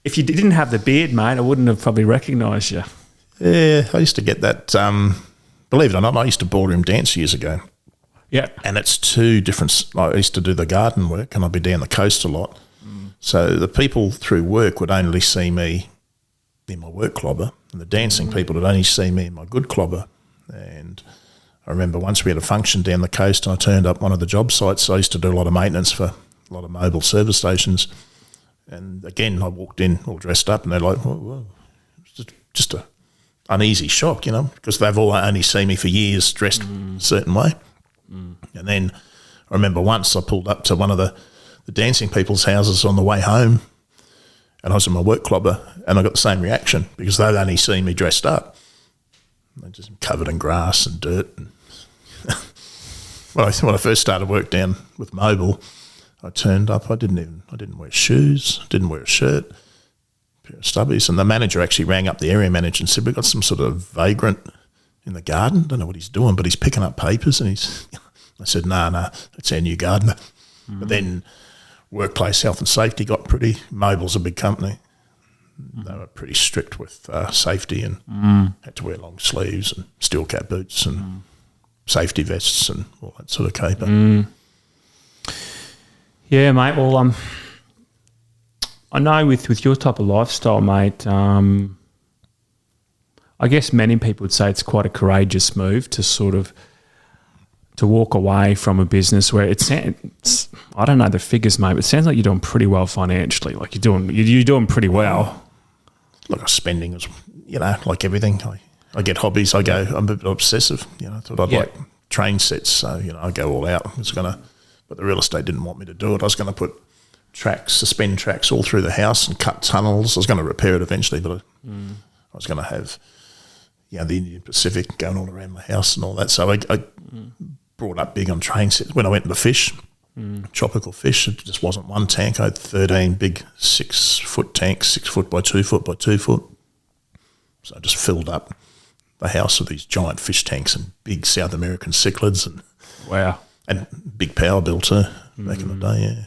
If you didn't have the beard, mate, I wouldn't have probably recognised you. Yeah, I used to get that. Believe it or not, I used to ballroom dance years ago. Yeah. And it's 2 different. I used to do the garden work, and I'd be down the coast a lot. So the people through work would only see me in my work clobber, and the dancing people would only see me in my good clobber. And I remember once we had a function down the coast, and I turned up one of the job sites. I used to do a lot of maintenance for a lot of mobile service stations. And again, I walked in all dressed up, and they're like, whoa. It's just a uneasy shock, because they've all only seen me for years dressed a certain way. And then I remember once I pulled up to one of the dancing people's houses on the way home, and I was in my work clobber, and I got the same reaction because they'd only seen me dressed up. They're just covered in grass and dirt. And when I first started work down with mobile, I turned up. I didn't wear shoes, didn't wear a shirt, pair of stubbies, and the manager actually rang up the area manager and said, "We've got some sort of vagrant in the garden. Don't know what he's doing, but he's picking up papers." And I said, "No, that's our new gardener." But then workplace health and safety got pretty. Mobile's a big company. They were pretty strict with safety, and had to wear long sleeves and steel cap boots and safety vests and all that sort of caper. Yeah, mate. Well, I know with your type of lifestyle, mate, I guess many people would say it's quite a courageous move to sort of to walk away from a business where it's I don't know the figures, mate, but it sounds like you're doing pretty well financially. Like you're doing pretty well. Look, I'm spending is, like everything. I get hobbies. I'm a bit obsessive. I thought I'd like train sets, so I go all out. But the real estate didn't want me to do it. I was going to put suspend tracks all through the house and cut tunnels. I was going to repair it eventually, but I was going to have, the Indian Pacific going all around my house and all that. So I brought up big on train sets. When I went to the fish, tropical fish, it just wasn't one tank. I had 13 big 6-foot tanks, 6 foot by 2 foot by 2 foot. So I just filled up the house with these giant fish tanks and big South American cichlids and big power bill too back in the day. Yeah.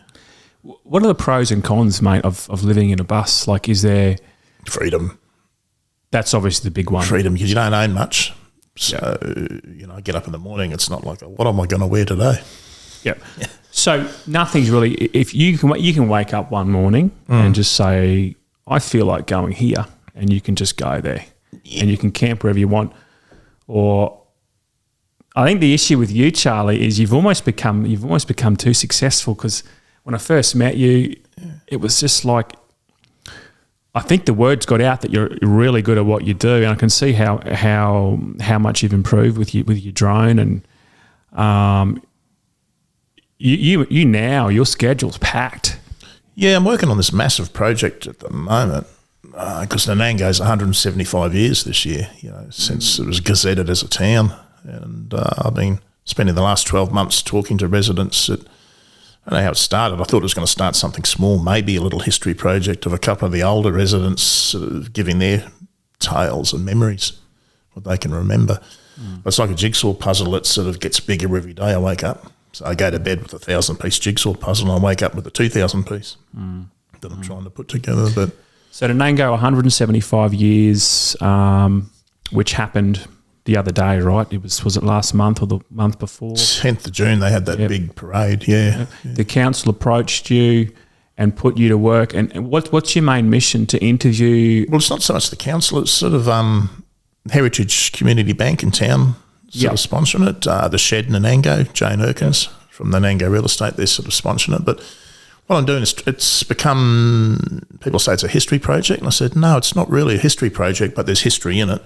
What are the pros and cons, mate, of living in a bus? Like, is there freedom? That's obviously the big one. Freedom, because you don't own much. So, I get up in the morning, it's not like, what am I going to wear today? Yep. Yeah. So nothing's really, if you can wake up one morning and just say, I feel like going here, and you can just go there and you can camp wherever you want. Or I think the issue with you, Charlie, is you've almost become too successful, because when I first met you, it was just like, I think the word's got out that you're really good at what you do, and I can see how much you've improved with your drone, and you now your schedule's packed. Yeah, I'm working on this massive project at the moment because Nanango's 175 years this year. Since it was gazetted as a town, and I've been spending the last 12 months talking to residents. I don't know how it started. I thought it was going to start something small, maybe a little history project of a couple of the older residents sort of giving their tales and memories, what they can remember. But it's like a jigsaw puzzle that sort of gets bigger every day I wake up. So I go to bed with a 1,000-piece jigsaw puzzle, and I wake up with a 2,000-piece that I'm trying to put together. But so Nanango, 175 years, which happened the other day, right? Was it last month or the month before? 10th of June, they had that big parade, yeah. The council approached you and put you to work? And what's your main mission to interview? Well, it's not so much the council. It's sort of Heritage Community Bank in town sort of sponsoring it. The Shed Nanango, Jane Erkins from Nanango Real Estate, they're sort of sponsoring it. But what I'm doing is it's become, people say it's a history project. And I said, no, it's not really a history project, but there's history in it.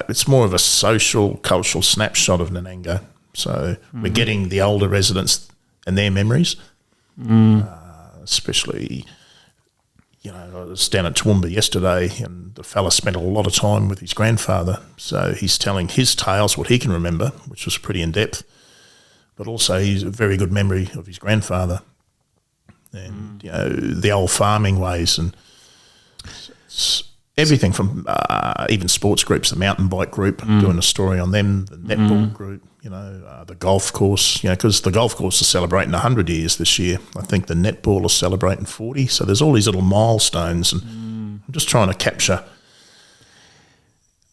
It's more of a social, cultural snapshot of Nanango. So we're getting the older residents and their memories, especially, I was down at Toowoomba yesterday and the fella spent a lot of time with his grandfather. So he's telling his tales, what he can remember, which was pretty in-depth, but also he's a very good memory of his grandfather and, the old farming ways and everything from even sports groups, the mountain bike group, doing a story on them, the netball group, the golf course, because the golf course is celebrating 100 years this year. I think the netball is celebrating 40. So there's all these little milestones and I'm just trying to capture.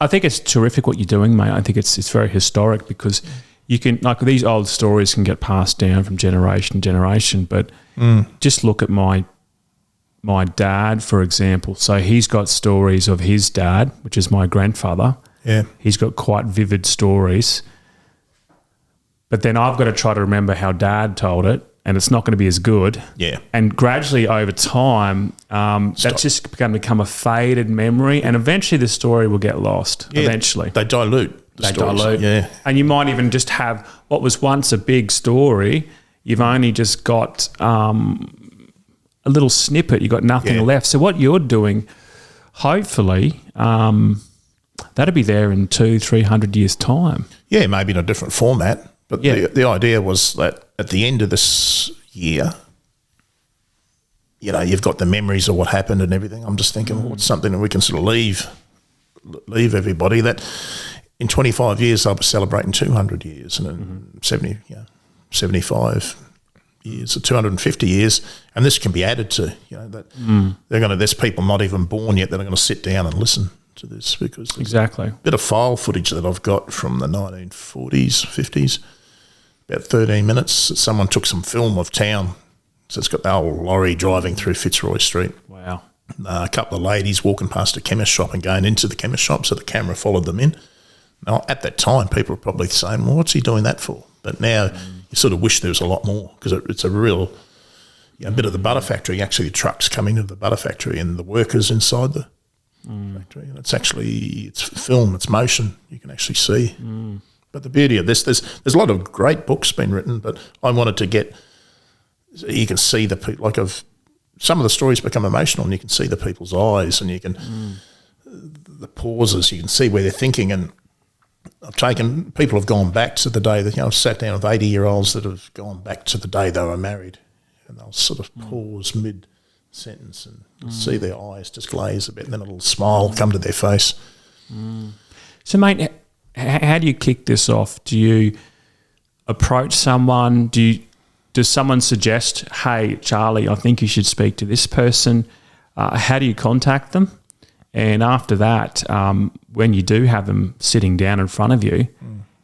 I think it's terrific what you're doing, mate. I think it's very historic because you can, like these old stories can get passed down from generation to generation, but just look at my dad, for example. So he's got stories of his dad, which is my grandfather. Yeah. He's got quite vivid stories. But then I've got to try to remember how Dad told it, and it's not going to be as good. Yeah. And gradually over time, that's just going to become a faded memory, and eventually the story will get lost. Yeah, eventually. They dilute the stories. Yeah. And you might even just have what was once a big story, you've only just got a little snippet, you've got nothing left. So what you're doing, hopefully, that'll be there in 200-300 years' time. Yeah, maybe in a different format. But the idea was that at the end of this year, you've got the memories of what happened and everything. I'm just thinking, what's something that we can sort of leave everybody that in 25 years they'll be celebrating 200 years and in 75 years or 250 years, and this can be added to. There's people not even born yet that are going to sit down and listen to this because there's a bit of file footage that I've got from the 1940s, 50s. About 13 minutes, someone took some film of town. So it's got the old lorry driving through Fitzroy Street. Wow. A couple of ladies walking past a chemist shop and going into the chemist shop, so the camera followed them in. Now, at that time, people were probably saying, well, what's he doing that for? But now you sort of wish there was a lot more because it's a real bit of the butter factory. Actually, the trucks come into the butter factory and the workers inside the factory. And it's film, it's motion, you can actually see. But the beauty of this, there's a lot of great books been written, but I wanted to get, you can see the people, some of the stories become emotional and you can see the people's eyes and you can, the pauses, you can see where they're thinking. And people have gone back to the day that, I've sat down with 80-year-olds that have gone back to the day they were married and they'll sort of pause mid-sentence and you'll see their eyes just glaze a bit and then a little smile come to their face. So, mate, how do you kick this off? Do you approach someone? Does someone suggest, hey, Charlie, I think you should speak to this person? How do you contact them? And after that, when you do have them sitting down in front of you,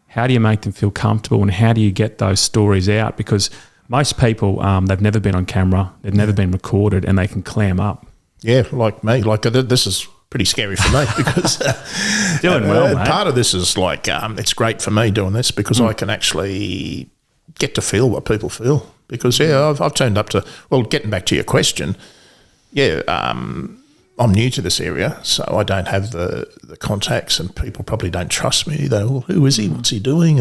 how do you make them feel comfortable and how do you get those stories out? Because most people, they've never been on camera, they've never been recorded and they can clam up. Yeah, like me. This is pretty scary for me because doing well, mate. Part of this is it's great for me doing this because I can actually get to feel what people feel because I've turned up to, well, getting back to your question, I'm new to this area, so I don't have the contacts and people probably don't trust me. They go, well, who is he? What's he doing?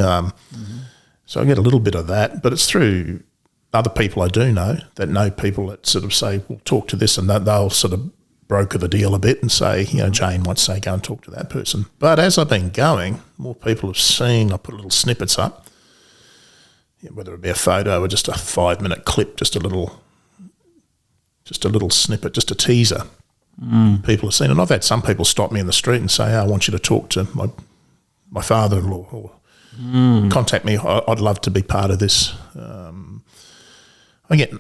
So I get a little bit of that, but it's through other people I do know that know people that sort of say, well, talk to this, and they'll sort of broker the deal a bit and say, Jane might say, go and talk to that person. But as I've been going, more people have seen, I put little snippets up, whether it be a photo or just a 5-minute clip, just a little snippet, just a teaser. People have seen, and I've had some people stop me in the street and say, I want you to talk to my father-in-law or contact me. I'd love to be part of this. I get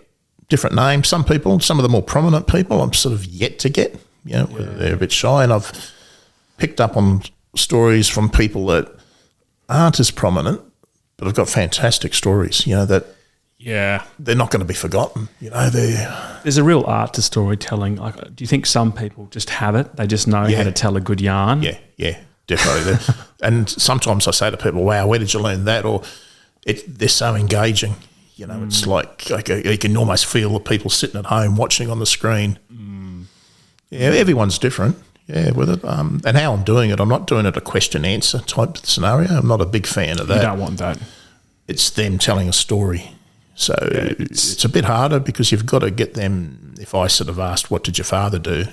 different names. Some people, some of the more prominent people, I'm sort of yet to get. They're a bit shy, and I've picked up on stories from people that aren't as prominent, but have got fantastic stories. That Yeah. they're not going to be forgotten. You know, There's a real art to storytelling. Like, do you think some people just have it? They just know how to tell a good yarn? yeah, definitely. And sometimes I say to people, wow, where did you learn that? Or they're so engaging. You know, it's like you can almost feel the people sitting at home watching on the screen. Yeah, everyone's different. Yeah, with it. And how I'm doing it, I'm not doing it a question-answer type scenario. I'm not a big fan of that. You don't want that. It's them telling a story. So it's a bit harder because you've got to get them. If I sort of asked, what did your father do?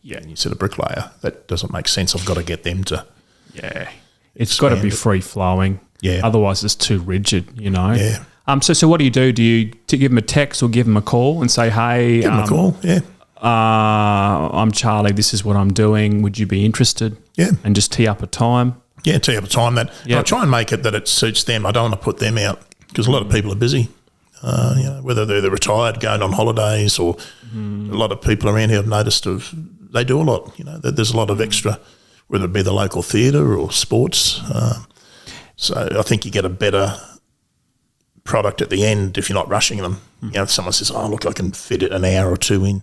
Yeah. And you said a bricklayer. That doesn't make sense. I've got to get them to. Yeah. It's got to be free-flowing. Yeah. Otherwise, it's too rigid, you know? Yeah. So what do you do? Do you give them a text or give them a call and say, hey... Give them a call, yeah. I'm Charlie, this is what I'm doing. Would you be interested? Yeah. And just tee up a time? Yeah, tee up a time. I try and make it that it suits them. I don't want to put them out because a lot of people are busy. You know, whether they're retired, going on holidays, or a lot of people around here I've noticed they do a lot. You know, there's a lot of extra, whether it be the local theatre or sports. So I think you get a better product at the end if you're not rushing them. You know, if someone says, "Oh, look, I can fit it an hour or two in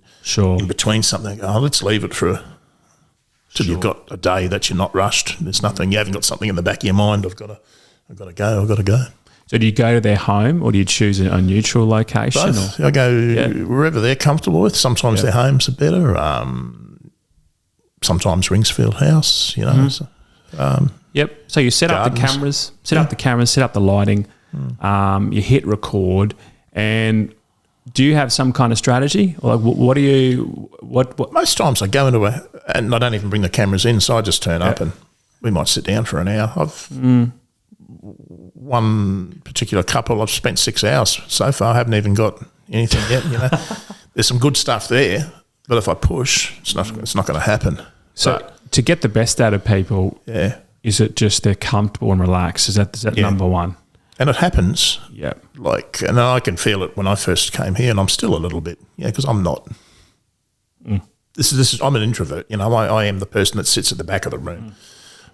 between something." Oh, let's leave it till you've got a day that you're not rushed. There's nothing. You haven't got something in the back of your mind. I've got to go. So do you go to their home or do you choose a neutral location? Both. I go wherever they're comfortable with. Sometimes their homes are better. Sometimes Ringsfield House, you know. So, yep. So you set up the cameras, set up the lighting, you hit record, and do you have some kind of strategy? Like what do you what Most times I go into and I don't even bring the cameras in, so I just turn up and we might sit down for an hour. I've one particular couple, I've spent 6 hours so far. I haven't even got anything yet. You know, there's some good stuff there, but if I push, it's not going to happen. So to get the best out of people, is it just they're comfortable and relaxed? Is that number one? And it happens. Yeah. And I can feel it when I first came here, and I'm still a little bit, because I'm not. This is I'm an introvert. You know, I am the person that sits at the back of the room.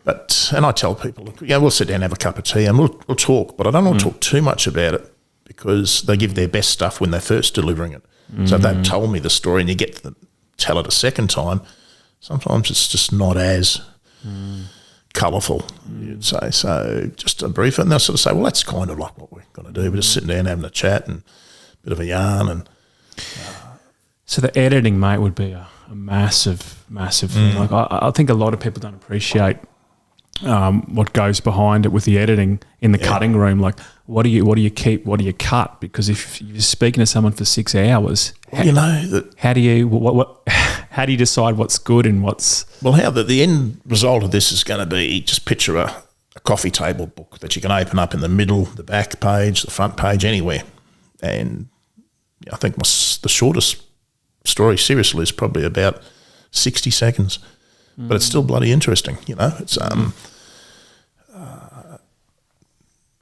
And I tell people, look, we'll sit down and have a cup of tea and we'll talk, but I don't want to talk too much about it because they give their best stuff when they're first delivering it. So if they've told me the story and you get to tell it a second time, sometimes it's just not as colourful, you'd say. So just a brief, and they'll sort of say, well, that's kind of like what we're going to do. We're just sitting down having a chat and a bit of a yarn. And so the editing, mate, would be a massive thing. Like I think a lot of people don't appreciate what goes behind it with the editing in the cutting room. Like what do you keep, what do you cut? Because if you're speaking to someone for 6 hours, how do you decide what's good and what's... Well, how the end result of this is going to be, just picture a coffee table book that you can open up in the middle, the back page, the front page, anywhere. And I think the shortest story, seriously, is probably about 60 seconds. But it's still bloody interesting, you know. It's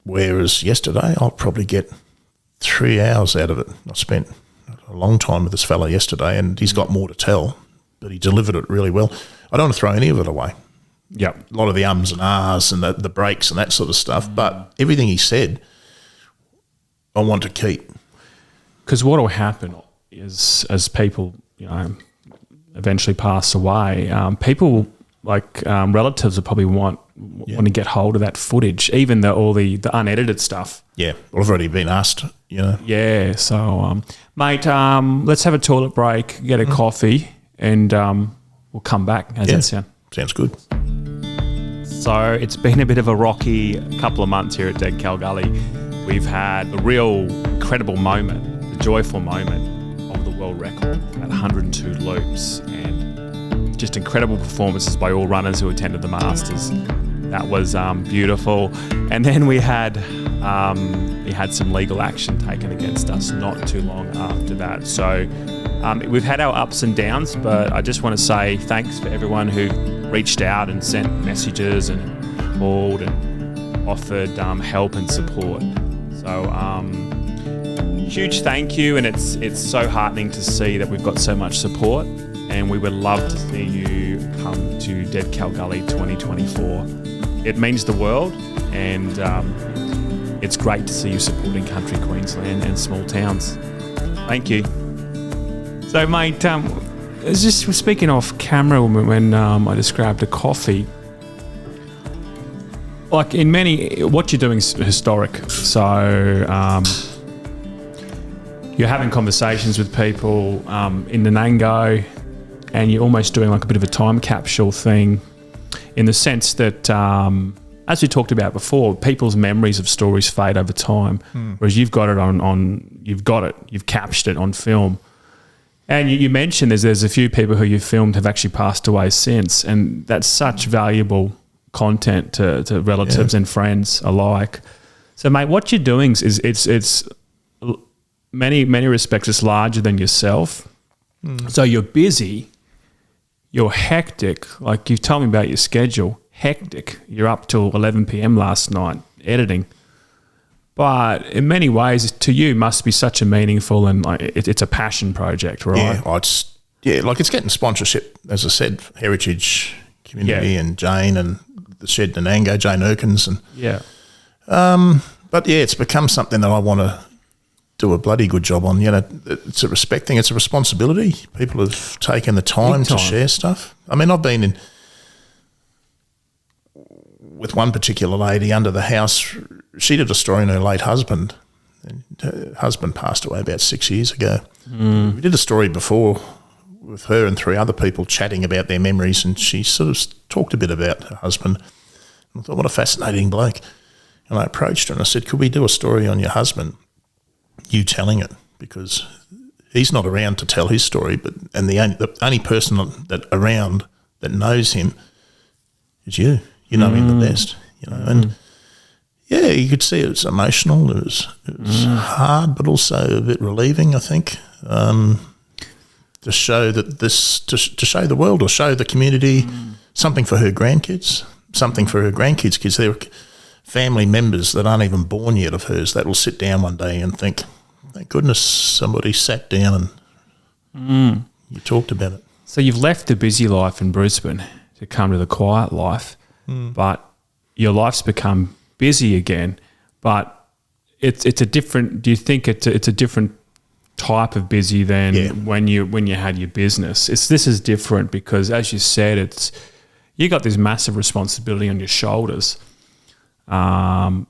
whereas yesterday I'll probably get 3 hours out of it. I spent a long time with this fella yesterday, and he's got more to tell, but he delivered it really well. I don't want to throw any of it away. Yeah, a lot of the ums and ahs and the breaks and that sort of stuff, but everything he said, I want to keep. Because what will happen is, as people, you know, eventually pass away, people like relatives will probably want to get hold of that footage, even all the unedited stuff. Yeah, well, I've already been asked, you know. Yeah, so mate, let's have a toilet break, get a coffee, and we'll come back. How's that sound? Sounds good. So it's been a bit of a rocky couple of months here at Dead Cow Gully. We've had a real incredible moment, a joyful moment of the world record at 102 loops, and just incredible performances by all runners who attended the Masters. That was beautiful. And then we had some legal action taken against us not too long after that. So we've had our ups and downs, but I just want to say thanks for everyone who reached out and sent messages and called and offered help and support. So huge thank you, and it's so heartening to see that we've got so much support, and we would love to see you come to Dead Cow Gully 2024. It means the world, and it's great to see you supporting country Queensland and small towns. Thank you. So, mate, it's just speaking off camera when I described the coffee. Like in many, what you're doing is historic. So you're having conversations with people in Nanango, and you're almost doing like a bit of a time capsule thing, in the sense that, as we talked about before, people's memories of stories fade over time, whereas you've got it you've captured it on film. And you mentioned there's a few people who you filmed have actually passed away since, and that's such valuable content to relatives and friends alike. So, mate, what you're doing is it's many respects it's larger than yourself. So you're busy, you're hectic. Like you've told me about your schedule, hectic. You're up till 11 p.m. last night editing. But in many ways, to you, must be such a meaningful and like it's a passion project, right? Yeah, like it's getting sponsorship, as I said, Heritage Community and Jane and the Shed Nanango, Jane Erkins, and but yeah, it's become something that I want to do a bloody good job on. You know, it's a respect thing, it's a responsibility. People have taken the time to share stuff. I mean, I've been in with one particular lady under the house. She did a story on her late husband. And her husband passed away about 6 years ago. We did a story before with her and 3 other people chatting about their memories, and she sort of talked a bit about her husband. And I thought, what a fascinating bloke. And I approached her and I said, could we do a story on your husband, you telling it? Because he's not around to tell his story, and the only person that around that knows him is you. You know him the best, you know. And yeah, you could see it was emotional. It was hard, but also a bit relieving, I think, to show that to show the world or show the community something for her grandkids, because they're family members that aren't even born yet of hers that will sit down one day and think, thank goodness somebody sat down and you talked about it. So you've left the busy life in Brisbane to come to the quiet life. But your life's become busy again, but it's a different. Do you think it's a different type of busy than when you had your business? This is different because, as you said, you got this massive responsibility on your shoulders, and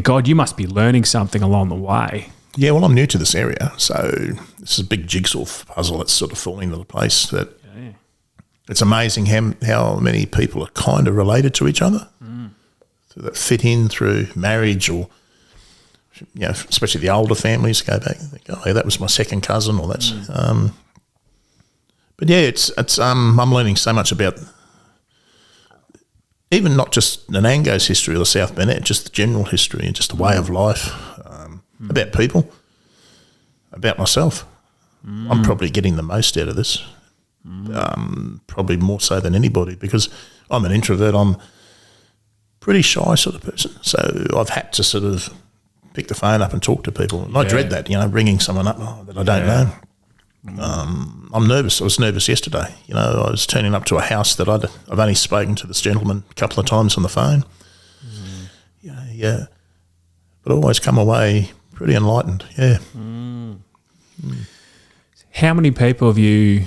God, you must be learning something along the way. Yeah, well, I'm new to this area, so this is a big jigsaw puzzle that's sort of falling into place. That. It's amazing how many people are kind of related to each other, that fit in through marriage, or you know, especially the older families go back and think, oh, yeah, that was my second cousin, or that's. But yeah, it's I'm learning so much about even not just Nanango's history or the South Burnett, just the general history and just the way of life, about people, about myself. I'm probably getting the most out of this. Probably more so than anybody, because I'm an introvert. I'm pretty shy sort of person, so I've had to sort of pick the phone up and talk to people. And I dread that, you know, ringing someone up that I don't know. I'm nervous. I was nervous yesterday. You know, I was turning up to a house that I've only spoken to this gentleman a couple of times on the phone. Yeah, but I always come away pretty enlightened. Yeah. How many people have you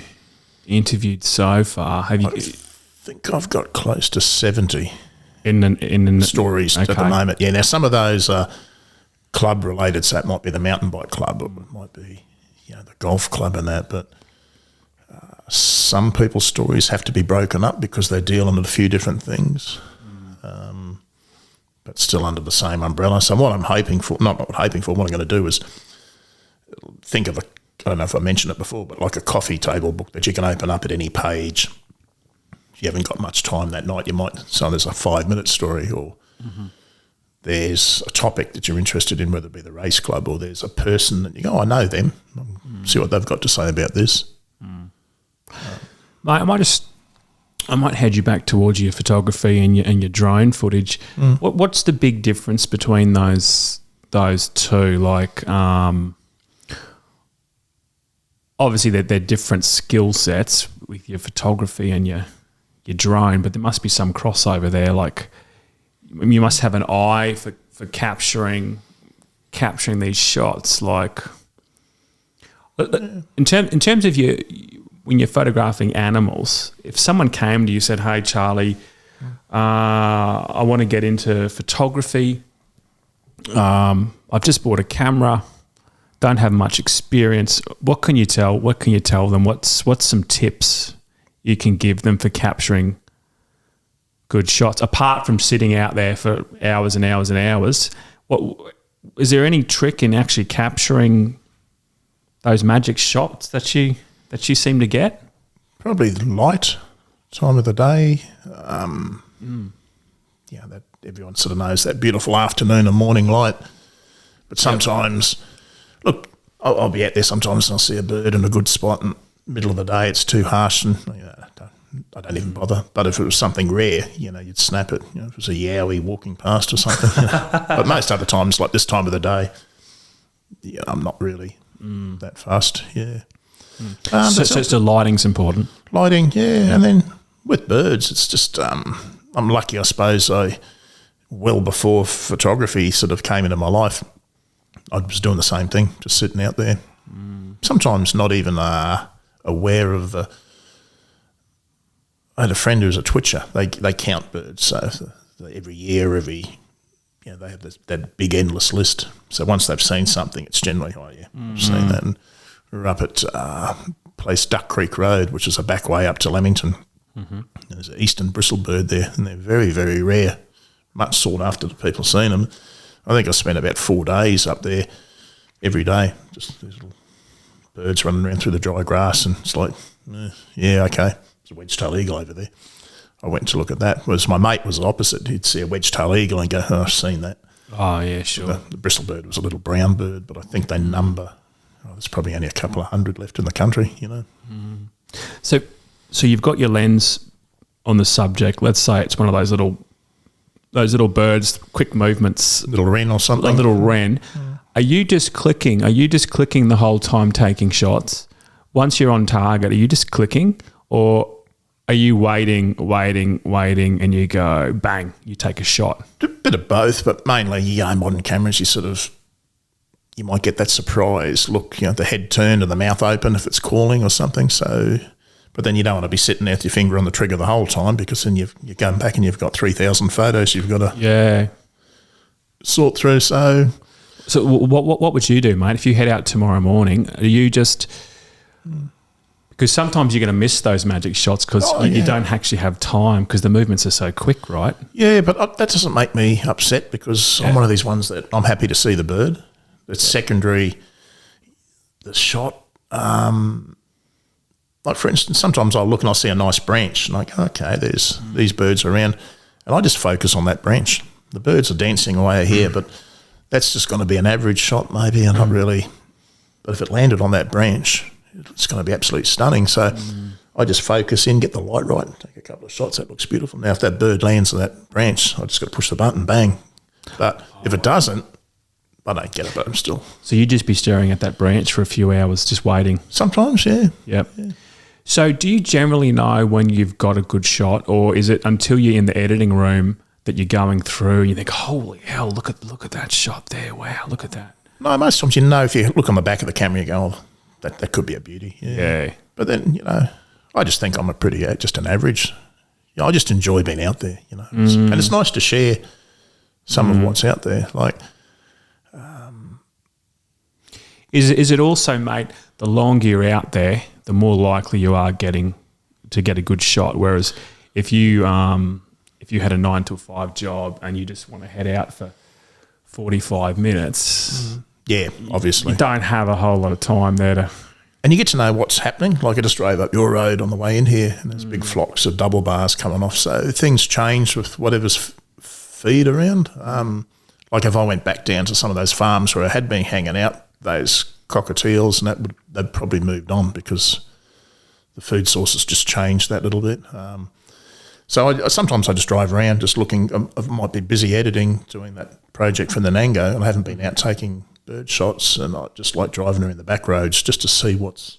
interviewed so far? I think I've got close to 70 in the stories at the moment. Yeah, now some of those are club related, so it might be the mountain bike club, or it might be, you know, the golf club and that. But some people's stories have to be broken up because they're dealing with a few different things, but still under the same umbrella. So what I'm hoping for, what I'm going to do is think of I don't know if I mentioned it before, but like a coffee table book that you can open up at any page. If you haven't got much time that night, you might, so there's a 5-minute story, or there's a topic that you're interested in, whether it be the race club, or there's a person that you go, I know them, see what they've got to say about this. Mate, I might head you back towards your photography and your drone footage. What's the big difference between those two? Like, obviously they're different skill sets with your photography and your drone, but there must be some crossover there. Like, you must have an eye for capturing these shots? Like, in terms of when you're photographing animals, if someone came to you and said, "Hey, Charlie, I want to get into photography. I've just bought a camera. Don't have much experience. What can you tell them? What's some tips you can give them for capturing good shots, apart from sitting out there for hours and hours and hours? What is there any trick in actually capturing those magic shots that you seem to get? Probably the light, time of the day. Yeah, that everyone sort of knows that beautiful afternoon and morning light. But sometimes, look, I'll be out there sometimes and I'll see a bird in a good spot, and middle of the day it's too harsh, and I don't even bother. But if it was something rare, you'd snap it. If it was a yowie walking past or something. But most other times, like this time of the day, I'm not really that fussed. Yeah. So lighting's important. Lighting, yeah. And then with birds, it's just I'm lucky, I suppose. Well before photography sort of came into my life, I was doing the same thing, just sitting out there. Sometimes not even aware of the. I had a friend who's a twitcher. They count birds, so every year, they have that big endless list. So once they've seen something, it's generally, I've seen that. And we're up at place Duck Creek Road, which is a back way up to Lamington. There's an eastern bristlebird there, and they're very, very rare, much sought after. The people seen them. I think I spent about 4 days up there every day, just these little birds running around through the dry grass, and it's like, yeah, okay. There's a wedge-tailed eagle over there. I went to look at that. Whereas my mate was the opposite. He'd see a wedge-tailed eagle and go, "Oh, I've seen that." Oh, yeah, sure. The bristlebird was a little brown bird, but I think they number. There's probably only a couple of hundred left in the country, So you've got your lens on the subject. Let's say it's one of those little birds, quick movements, Little wren or something. a little wren. Are you just clicking? Are you just clicking the whole time taking shots? Once you're on target, are you just clicking, or are you waiting, and you go bang, you take a shot? A bit of both, but mainly modern cameras, you might get that surprise look, the head turned and the mouth open if it's calling or something. So, but then you don't want to be sitting there with your finger on the trigger the whole time, because then you're going back and you've got 3,000 photos you've got to sort through. So what would you do, mate, if you head out tomorrow morning? Are you just because sometimes you're going to miss those magic shots because you don't actually have time because the movements are so quick, right? Yeah, but that doesn't make me upset, because I'm one of these ones that I'm happy to see the bird. It's secondary, the shot. Like, for instance, sometimes I'll look and I'll see a nice branch and I go, okay, there's these birds around, and I just focus on that branch. The birds are dancing away here, but that's just going to be an average shot maybe, and not really. But if it landed on that branch, it's going to be absolutely stunning. So I just focus in, get the light right, and take a couple of shots. That looks beautiful. Now, if that bird lands on that branch, I just got to push the button, bang. But if it doesn't, I don't get it, but I'm still. So you'd just be staring at that branch for a few hours, just waiting? Sometimes, yeah. Yep. Yeah. So do you generally know when you've got a good shot, or is it until you're in the editing room that you're going through and you think, holy hell, look at that shot there. Wow, look at that. No, most times, if you look on the back of the camera, you go, oh, that could be a beauty. Yeah. But then, I just think I'm just an average. I just enjoy being out there, and it's nice to share some of what's out there. Like, Is it also, mate, the longer you're out there, the more likely you are to get a good shot? Whereas if you had a 9 to 5 job and you just want to head out for 45 minutes, obviously you don't have a whole lot of time there to. And you get to know what's happening. Like, I just drove up your road on the way in here, and there's big flocks of double bars coming off. So things change with whatever's feed around. Like if I went back down to some of those farms where I had been hanging out, those cockatiels, and they'd probably moved on because the food sources just changed that little bit. So sometimes I just drive around just looking. I might be busy editing, doing that project for Nanango, and I haven't been out taking bird shots, and I just like driving around the back roads just to see what's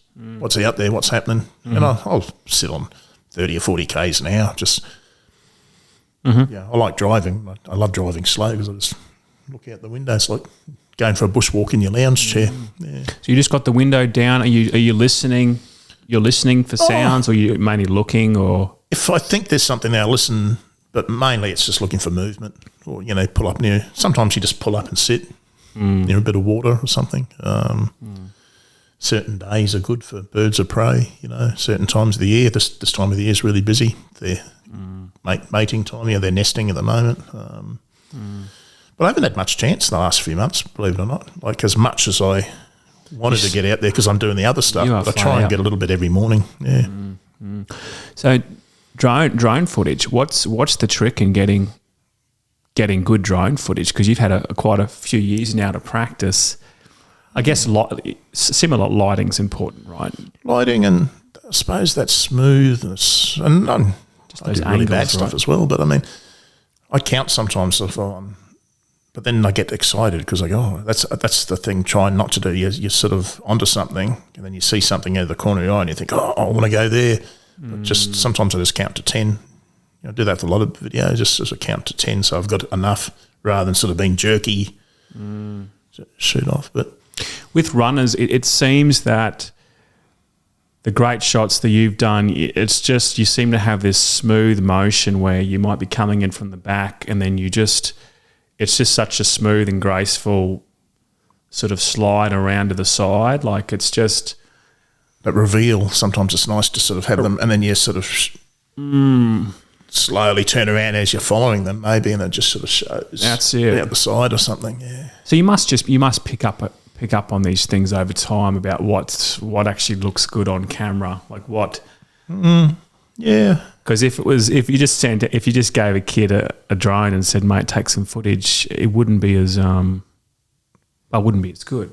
out there, what's happening. And I'll sit on 30 or 40 Ks an hour. Just I like driving. I love driving slow because look out the window. It's like going for a bushwalk in your lounge chair. Yeah. So you just got the window down. Are you listening? You're listening for sounds, or you mainly looking, or if I think there's something there, I listen. But mainly, it's just looking for movement, or pull up near. Sometimes you just pull up and sit near a bit of water or something. Certain days are good for birds of prey. Certain times of the year. This time of the year is really busy. They're mating time. They're nesting at the moment. But I haven't had much chance the last few months, believe it or not. Like, as much as I wanted to get out there because I'm doing the other stuff, but I try and get a little bit every morning. Yeah. So drone footage. What's the trick in getting good drone footage? Because you've had quite a few years now to practice. I guess similar lighting's important, right? Lighting, and I suppose that smoothness, and I do really bad stuff as well. But I mean, I count sometimes if but then I get excited because I go, oh, that's the thing. Trying not to do. You're sort of onto something, and then you see something out of the corner of your eye, and you think, oh, I want to go there. But just sometimes I just count to 10. I do that with a lot of videos, just as a count to 10, so I've got enough rather than sort of being jerky to shoot off. But with runners, it seems that the great shots that you've done, it's just you seem to have this smooth motion where you might be coming in from the back, and then it's just such a smooth and graceful sort of slide around to the side. Like, it's just that reveal. Sometimes it's nice to sort of have them, and then you sort of slowly turn around as you're following them, maybe, and it just sort of shows that's it out the side or something. Yeah. So you must pick up on these things over time about what actually looks good on camera, like what. Yeah. Because if you just gave a kid a drone and said, mate, take some footage, it wouldn't be as good.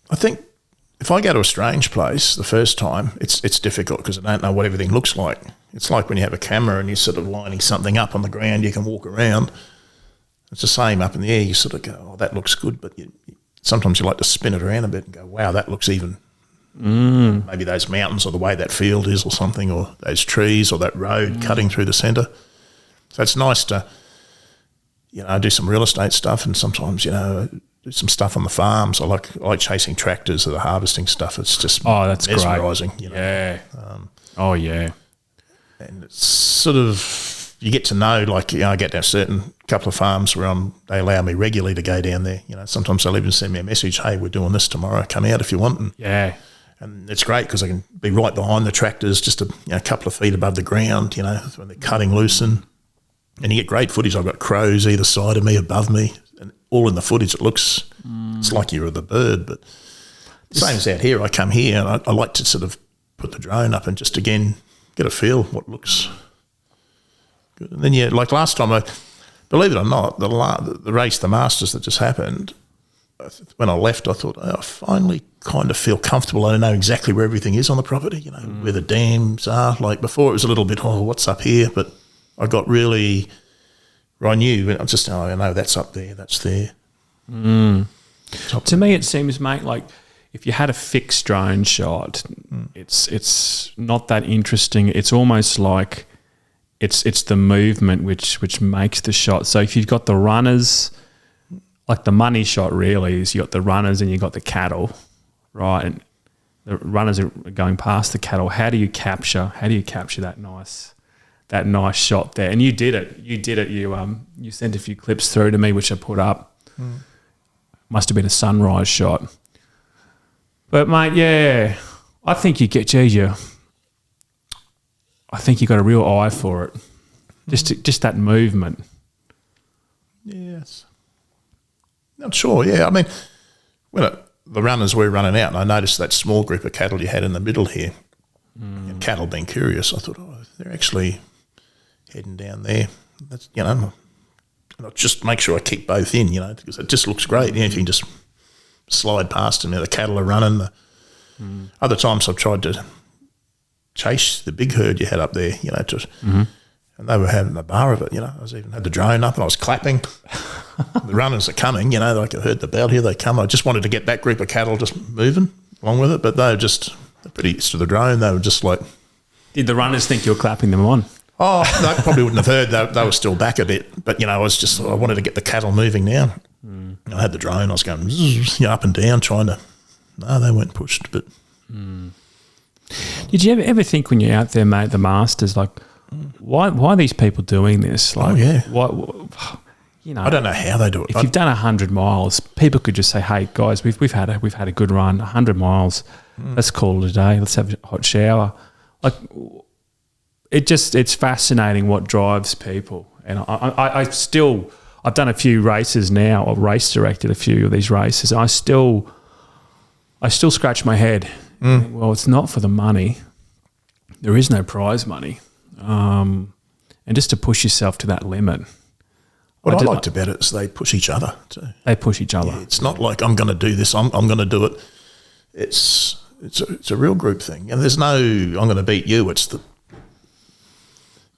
I think if I go to a strange place the first time, it's difficult because I don't know what everything looks like. It's like when you have a camera and you're sort of lining something up on the ground, you can walk around. It's the same up in the air. You sort of go, oh, that looks good, but sometimes you like to spin it around a bit and go, wow, that looks even. Maybe those mountains or the way that field is or something, or those trees or that road cutting through the centre. So it's nice to, do some real estate stuff, and sometimes, do some stuff on the farms. I like chasing tractors or the harvesting stuff. It's just that's mesmerising. Great. Yeah. Yeah. And it's sort of, you get to know, like, I get to a certain couple of farms where they allow me regularly to go down there. Sometimes they'll even send me a message, hey, we're doing this tomorrow, come out if you want. And it's great because I can be right behind the tractors, just a couple of feet above the ground, when they're cutting loose. And you get great footage. I've got crows either side of me, above me, and all in the footage. It looks, it's like you're the bird. But same as out here. I come here and I like to sort of put the drone up and just, again, get a feel what looks good. And then, like last time, believe it or not, the race, the Masters that just happened, when I left, I thought, I finally kind of feel comfortable. I know exactly where everything is on the property, where the dams are. Like before, it was a little bit, what's up here? But I got really, I knew, I just, I know that's up there, that's there. To me, it seems, mate, like if you had a fixed drone shot, it's not that interesting. It's almost like it's the movement which makes the shot. So if you've got the runners, like the money shot really is you got the runners and you got the cattle, right? And the runners are going past the cattle. How do you capture that nice shot there? And you did it. You sent a few clips through to me, which I put up. Must have been a sunrise shot. But mate, yeah, I think you got a real eye for it. Just that movement. Yes. Not sure, yeah. I mean, when the runners were running out, and I noticed that small group of cattle you had in the middle here, and cattle being curious, I thought, they're actually heading down there. That's, and I'll just make sure I keep both in, because it just looks great. If you can just slide past them, the cattle are running. Other times I've tried to chase the big herd you had up there, and they were having a bar of it, I was even had the drone up and I was clapping. The runners are coming, like I heard the bell, here they come. I just wanted to get that group of cattle just moving along with it, but they're pretty used to the drone. They were just like... Did the runners think you were clapping them on? Oh, they probably wouldn't have heard. They were still back a bit, but I wanted to get the cattle moving now. I had the drone. I was going up and down trying to. No, they weren't pushed. But did you ever think when you're out there, mate, the Masters, like, why are these people doing this? Like, why, you know, I don't know how they do it. If you've done 100 miles, people could just say, "Hey guys, we've had a good run, 100 miles. Let's call it a day. Let's have a hot shower." Like, it's fascinating what drives people. And I've done a few races now. I've race directed a few of these races. And I still scratch my head. Well, it's not for the money. There is no prize money, and just to push yourself to that limit. What I liked about it is they push each other too. They push each other. Yeah, it's not like I'm going to do this. I'm going to do it. It's a real group thing, and there's no I'm going to beat you. It's the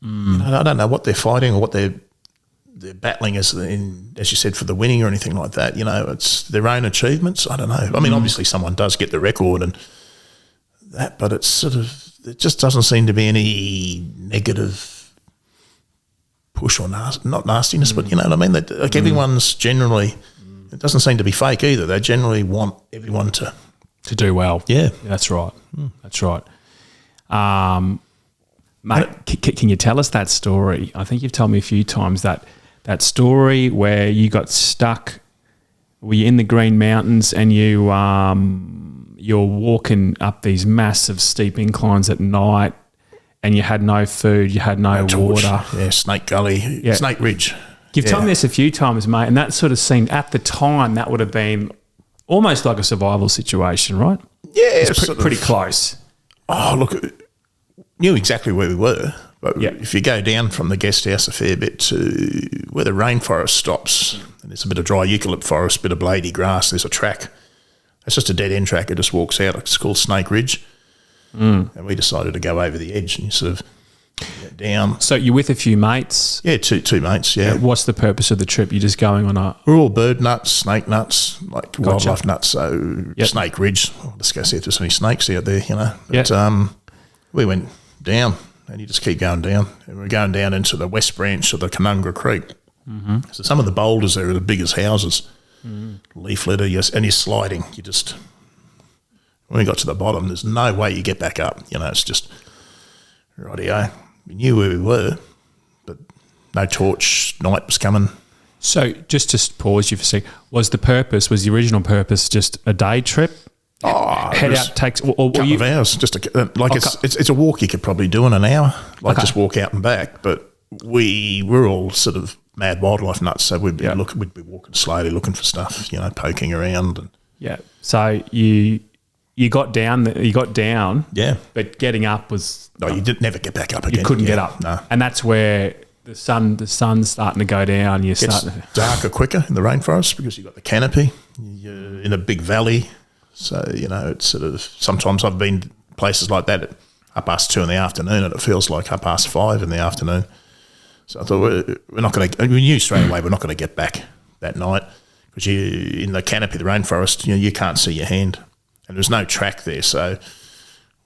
you know, I don't know what they're fighting or what they're battling as you said, for the winning or anything like that. You know, it's their own achievements. I don't know. I mean, obviously someone does get the record and that, but it's sort of it just doesn't seem to be any negative push or not nastiness, but you know what I mean? Like everyone's generally, it doesn't seem to be fake either. They generally want everyone to do well. Yeah. That's right. That's right. Mate, can you tell us that story? I think you've told me a few times that story where you got stuck, were you in the Green Mountains and you're walking up these massive steep inclines at night, and you had no food, you had no water. Yeah, Snake Gully, Snake Ridge. You've told me this a few times, mate, and that sort of seemed, at the time, that would have been almost like a survival situation, right? Yeah. It's pretty close. Oh, look, knew exactly where we were, but if you go down from the guest house a fair bit to where the rainforest stops, and there's a bit of dry eucalypt forest, a bit of blady grass, there's a track. It's just a dead-end track. It just walks out. It's called Snake Ridge. And we decided to go over the edge and sort of get down. So you're with a few mates? Yeah, two mates, yeah. What's the purpose of the trip? You're just going on a... We're all bird nuts, snake nuts, like wildlife nuts. So Snake Ridge, let's go see if there's any snakes out there, you know. But we went down and you just keep going down. And we're going down into the west branch of the Nanango Creek. So some of the boulders there are the biggest houses. Leaf litter, and you're sliding. You just... When we got to the bottom, there's no way you get back up. You know, it's just, rightio. We knew where we were, but no torch, night was coming. So just to pause you for a sec, was the original purpose just a day trip? Head out takes... a couple of hours. Just it's a walk you could probably do in an hour, just walk out and back. But we're all sort of mad wildlife nuts, so we'd be walking slowly, looking for stuff, you know, poking around. And So you got down. Yeah. But getting up was... No, you did never get back up again. You couldn't get up. No. And that's where the sun's starting to go down. It gets darker quicker in the rainforest because you've got the canopy. You're in a big valley. So, you know, it's sort of... Sometimes I've been places like that at 2:30 in the afternoon and it feels like 5:30 in the afternoon. So I thought we're not going to... We knew straight away we're not going to get back that night because in the canopy of the rainforest, you can't see your hand. And there's no track there, so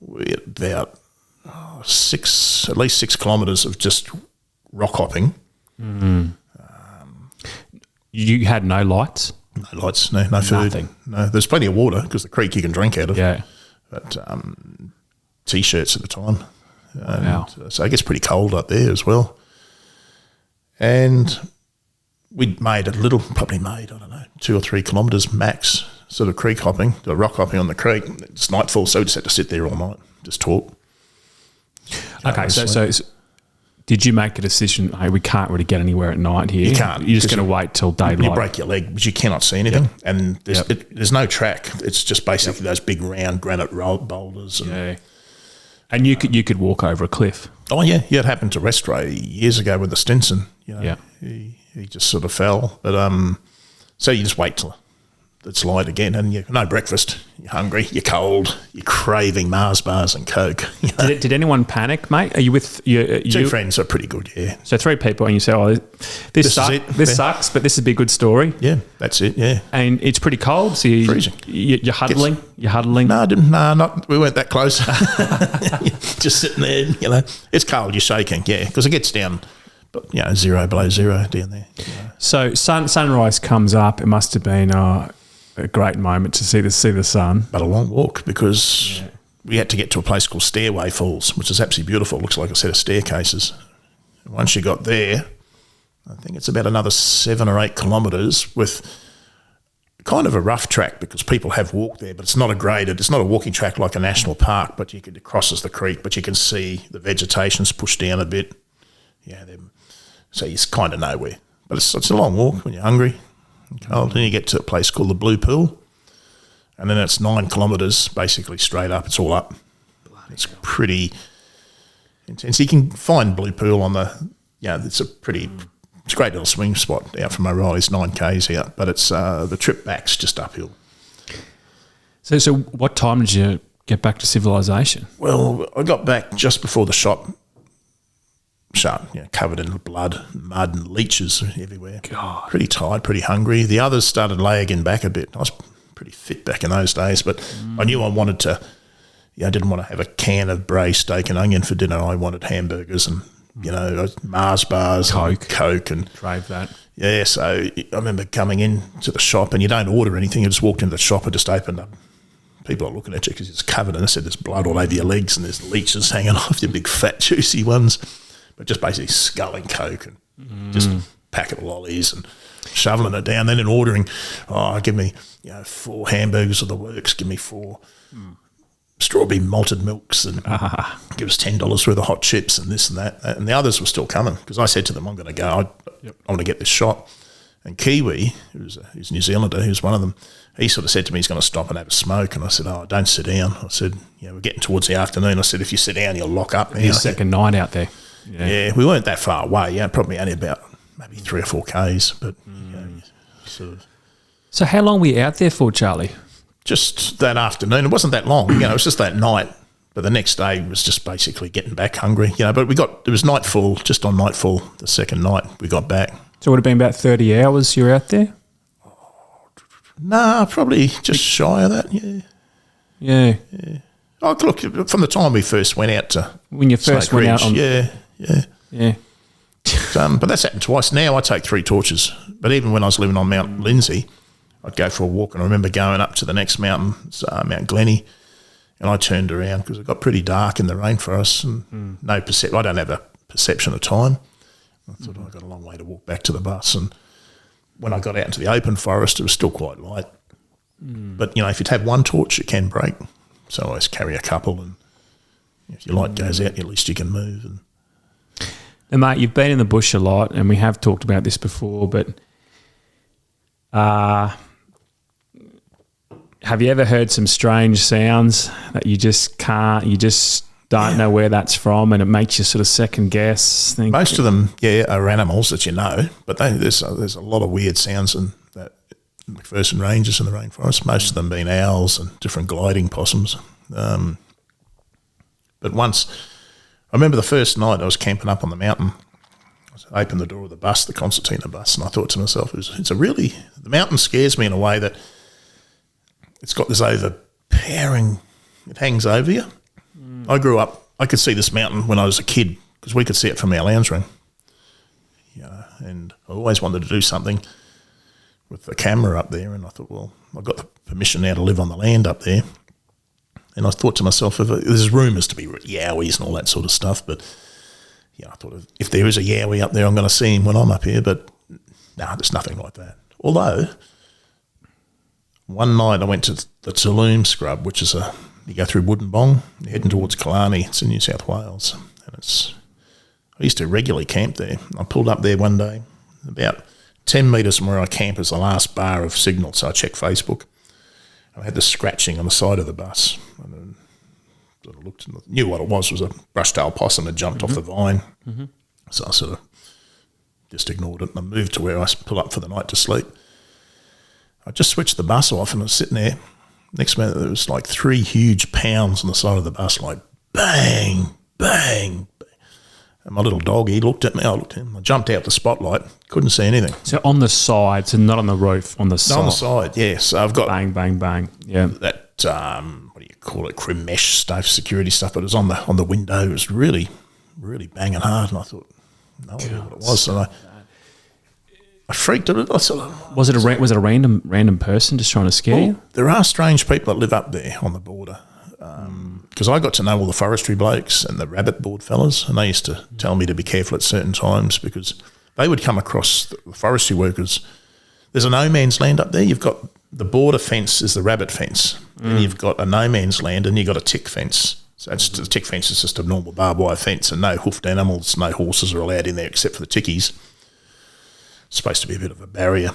we're about at least 6 kilometres of just rock hopping. You had no lights? No lights, no food. Nothing. No, there's plenty of water because the creek you can drink out of. Yeah. But T-shirts at the time. Wow. So it gets pretty cold up there as well. And we'd made probably I don't know, 2 or 3 kilometres max, sort of creek hopping, rock hopping on the creek. It's nightfall, so we just had to sit there all night, just talk. Okay, so did you make a decision, hey, we can't really get anywhere at night here? You can't. You're just going to wait till daylight. You break your leg, because you cannot see anything. Yep. And there's no track. It's just basically those big round granite boulders. And you could walk over a cliff. Oh, yeah. Yeah, it happened to Restray years ago with the Stinson. You know, he just sort of fell. But so you just wait till it's light again, and you no breakfast. You're hungry, you're cold, you're craving Mars bars and Coke. You know? Did anyone panic, mate? Are you with you? 2 friends are pretty good, yeah. So 3 people, and you say, "Oh, this sucks, but this would be a good story." Yeah, that's it. Yeah, and it's pretty cold, so freezing. You're huddling. You're huddling. No, we weren't that close. Just sitting there, you know. It's cold. You're shaking, yeah, because it gets down but, zero below zero down there. So sunrise comes up. It must have been a great moment to see the sun. But a long walk because we had to get to a place called Stairway Falls, which is absolutely beautiful. It looks like a set of staircases. And once you got there, I think it's about another 7 or 8 kilometres with kind of a rough track because people have walked there, but it's not it's not a walking track like a national park, but it crosses the creek, but you can see the vegetation's pushed down a bit. So you kind of know where. But it's a long walk when you're hungry and cold. Then you get to a place called the Blue Pool, and then it's 9 kilometres basically straight up. It's all up. It's pretty intense. You can find Blue Pool on it's a great little swing spot out from O'Reilly's, 9 Ks out, but it's the trip back's just uphill. So what time did you get back to civilization? Well, I got back just before the shop shut, covered in blood, mud and leeches everywhere. God. Pretty tired, pretty hungry. The others started lagging back a bit. I was pretty fit back in those days, but I knew I wanted to, I didn't want to have a can of braised steak and onion for dinner. I wanted hamburgers and Mars bars, Coke, and crave that. Yeah, so I remember coming in to the shop, and you don't order anything. You just walked into the shop and just opened up. People are looking at you because it's covered, and I said there's blood all over your legs and there's leeches hanging off your big fat juicy ones, but just basically sculling Coke and just a packet of lollies and shoveling it down. Then in ordering, give me 4 hamburgers of the works, give me 4. Strawberry malted milks and give us $10 worth of hot chips and this and that. And the others were still coming because I said to them, I'm going to go. I want to get this shot. And Kiwi, who's a New Zealander, who's one of them, he sort of said to me he's going to stop and have a smoke. And I said, don't sit down. I said, we're getting towards the afternoon. I said, if you sit down, you'll lock up. Your second night out there. Yeah, we weren't that far away. Probably only about maybe 3 or 4 Ks. But, sort of. So how long were you out there for, Charlie? Just that afternoon. It wasn't that long, it was just that night. But the next day was just basically getting back hungry, But it was nightfall, just on nightfall, the second night we got back. So it would have been about 30 hours you were out there? Nah, probably just shy of that, Yeah. Oh, look, from the time we first went out to when you first went out on... Yeah. But that's happened twice. Now I take 3 torches. But even when I was living on Mount Lindsay, I'd go for a walk, and I remember going up to the next mountain, Mount Glenny, and I turned around because it got pretty dark in the rainforest and I don't have a perception of time. I thought I got a long way to walk back to the bus, and when I got out into the open forest, it was still quite light. But, if you'd have 1 torch, it can break. So I always carry a couple, and if your light goes out, at least you can move. Now, mate, you've been in the bush a lot, and we have talked about this before, but... have you ever heard some strange sounds that you just don't know where that's from, and it makes you sort of second guess? Most of them, are animals that but there's a lot of weird sounds in that McPherson Ranges in the rainforest, most of them being owls and different gliding possums. But once, I remember the first night I was camping up on the mountain, I opened the door of the bus, the concertina bus, and I thought to myself, the mountain scares me in a way that it's got this overpowering, it hangs over you. I grew up, I could see this mountain when I was a kid because we could see it from our lounge room. And I always wanted to do something with the camera up there, and I thought, well, I've got the permission now to live on the land up there. And I thought to myself, there's rumours to be yowies and all that sort of stuff, but I thought if there is a yowie up there, I'm going to see him when I'm up here, but no, there's nothing like that. Although, one night I went to the Tulloom Scrub, which is you go through Woodinbong, you're heading towards Killarney, it's in New South Wales, and I used to regularly camp there. I pulled up there one day, about 10 metres from where I camp is the last bar of signal, so I checked Facebook. I had this scratching on the side of the bus, and then sort of looked and knew what it was a brush-tailed possum had jumped off the vine. So I sort of just ignored it, and I moved to where I pull up for the night to sleep. I just switched the bus off, and I was sitting there. Next minute, there was like 3 huge pounds on the side of the bus, like bang, bang, bang. And my little dog, he looked at me, I looked at him, I jumped out the spotlight, couldn't see anything. So on the side, so not on the roof, on the side? On the side, yeah. So I've got... Bang, bang, bang, yeah. That, what do you call it, crim mesh stuff, security stuff, but it was on the window. It was really, really banging hard, and I thought, No idea what it was. So I freaked out. I sort of, Was it a random person just trying to scare you? there are strange people that live up there on the border. Because I got to know all the forestry blokes and the rabbit board fellas, and they used to tell me to be careful at certain times because they would come across the forestry workers. There's a no man's land up there. You've got the border fence is the rabbit fence. Then you've got a no man's land, and you've got a tick fence. So the tick fence is just a normal barbed wire fence, and no hoofed animals, no horses are allowed in there except for the tickies. It's supposed to be a bit of a barrier.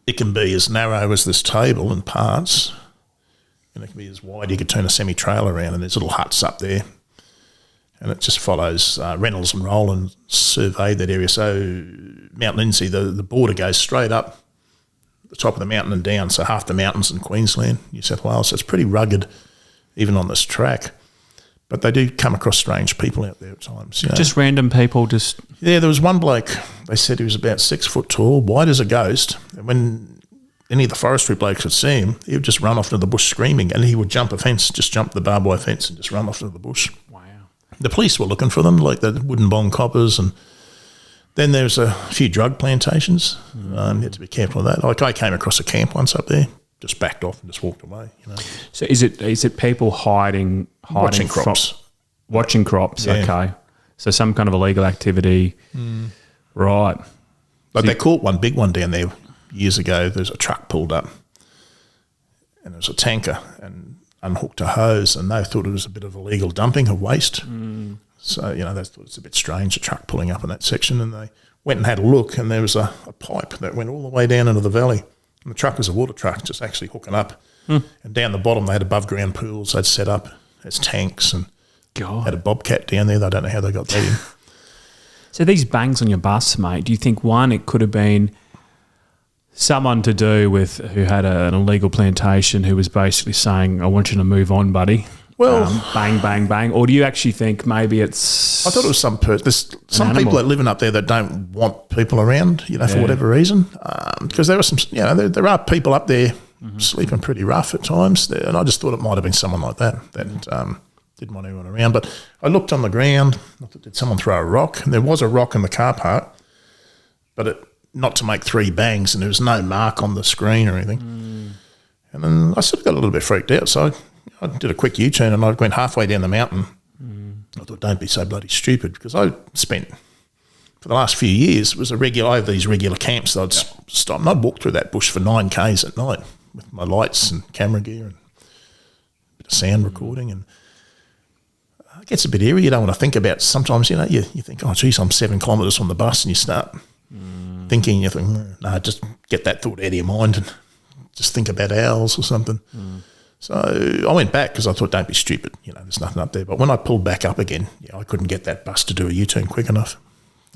It can be as narrow as this table in parts, and it can be as wide you could turn a semi-trailer around, and there's little huts up there. And it just follows Reynolds and Rowland surveyed that area. So Mount Lindsay, the border goes straight up the top of the mountain and down, so half the mountains in Queensland, New South Wales. So it's pretty rugged even on this track. But they do come across strange people out there at times. You know. Just random people just... Yeah, there was one bloke, they said he was about 6 foot tall, white as a ghost. And when any of the forestry blokes would see him, he would just run off into the bush screaming, and he would jump a fence, just jump the barbed wire fence and just run off into the bush. Wow. The police were looking for them, like the wooden bong coppers, and then there's a few drug plantations. You had to be careful of that. Like I came across a camp once up there, just backed off and just walked away. You know. So is it people hiding Watching crops? Watching crops, Yeah. okay. So some kind of illegal activity, right. But they caught one big one down there years ago. There's a truck pulled up, and there was a tanker, and unhooked a hose, and they thought it was a bit of illegal dumping of waste. So, you know, they thought it's a bit strange, a truck pulling up in that section, and they went and had a look, and there was a pipe that went all the way down into the valley. And the truck was a water truck, just actually hooking up. And down the bottom, they had above-ground pools they'd set up as tanks, and had a bobcat down there. They don't know how they got that in. So these bangs on your bus, mate, do you think, one, it could have been someone to do with who had an illegal plantation who was basically saying, I want you to move on, buddy? Well, bang, bang, bang. Or do you actually think maybe it's... I thought it was some person. There's some animal. people that living up there that don't want people around, you know, for whatever reason. Because there are some, you know, there are people up there sleeping pretty rough at times. And I just thought it might have been someone like that didn't want anyone around. But I looked on the ground. I thought, did someone throw a rock? And there was a rock in the car park, but not to make 3 bangs, and there was no mark on the screen or anything. And then I sort of got a little bit freaked out. So I did a quick U-turn, and I went halfway down the mountain. I thought, don't be so bloody stupid, because I spent, for the last few years, it was I have these regular camps that I'd stop, and I'd walk through that bush for 9 Ks at night with my lights and camera gear and a bit of sound recording. And it gets a bit eerie. You don't want to think about, sometimes, you know, you think, oh, geez, I'm 7 kilometres on the bus, and you start thinking, you think, no, just get that thought out of your mind and just think about owls or something. So I went back because I thought, don't be stupid, you know, there's nothing up there. But when I pulled back up again, I couldn't get that bus to do a U-turn quick enough.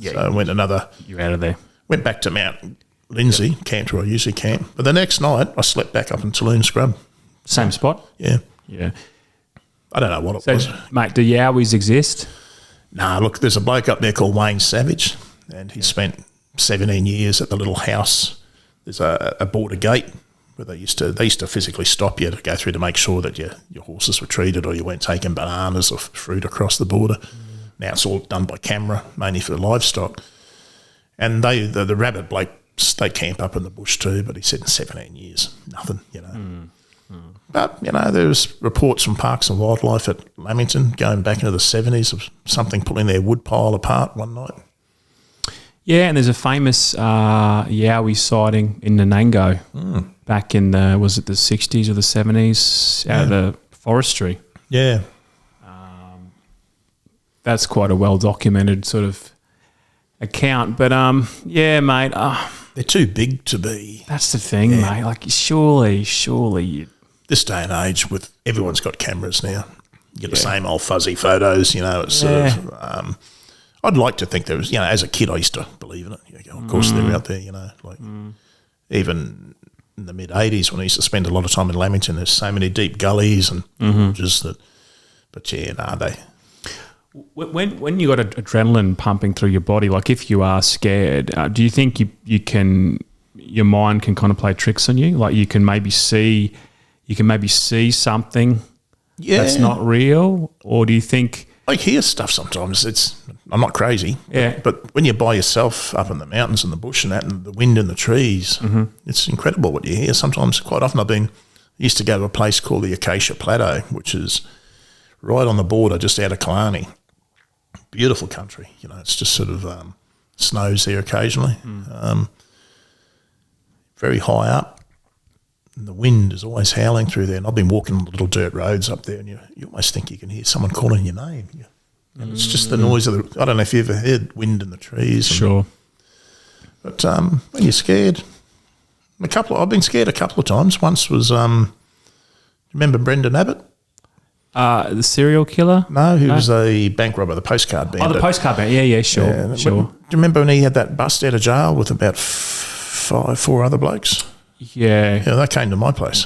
So I went You're out of there. Went back to Mount Lindsay, camped where I usually camp. But the next night, I slept back up in Tulloon Scrub. Same spot? Yeah. Yeah. I don't know what it was. Mate, do yowies exist? Nah, look, there's a bloke up there called Wayne Savage, and he spent 17 years at the little house. There's a border gate where they used to physically stop you to go through to make sure that your horses were treated, or you weren't taking bananas or fruit across the border. Now it's all done by camera, mainly for livestock. And the rabbit blokes, they camp up in the bush too, but he said in 17 years, nothing, you know. But, you know, there's reports from Parks and Wildlife at Lamington going back into the 70s of something pulling their wood pile apart one night. Yeah, and there's a famous yowie sighting in Nanango back in the 60s or the 70s out of the forestry. Yeah. That's quite a well-documented sort of account. But, yeah, mate. They're too big to be. That's the thing, mate. Like, surely you... This day and age, with everyone's got cameras now. You get the same old fuzzy photos, you know. It's sort of... I'd like to think there was, you know, as a kid I used to believe in it. You go, of course they're out there, you know. Like even in the mid-'80s when I used to spend a lot of time in Lamington, there's so many deep gullies and just that. But yeah, they... When you got adrenaline pumping through your body, like if you are scared, do you think your mind can kind of play tricks on you? Like you can maybe see something that's not real, or do you think I hear stuff sometimes. I'm not crazy. Yeah. But when you're by yourself up in the mountains and the bush and that and the wind in the trees, it's incredible what you hear. Sometimes, quite often, I used to go to a place called the Acacia Plateau, which is right on the border just out of Killarney. Beautiful country. You know, it's just sort of snows there occasionally. Very high up. And the wind is always howling through there. And I've been walking on the little dirt roads up there, and you almost think you can hear someone calling your name. And it's just the noise of I don't know if you ever heard wind in the trees. Sure. But when you're scared, I've been scared a couple of times. Once was, remember Brendan Abbott? The serial killer? No, he was a bank robber, the postcard bandit. Oh, the postcard bandit. Yeah, sure. Do you remember when he had that bust out of jail with about four other blokes? Yeah. Yeah, they came to my place.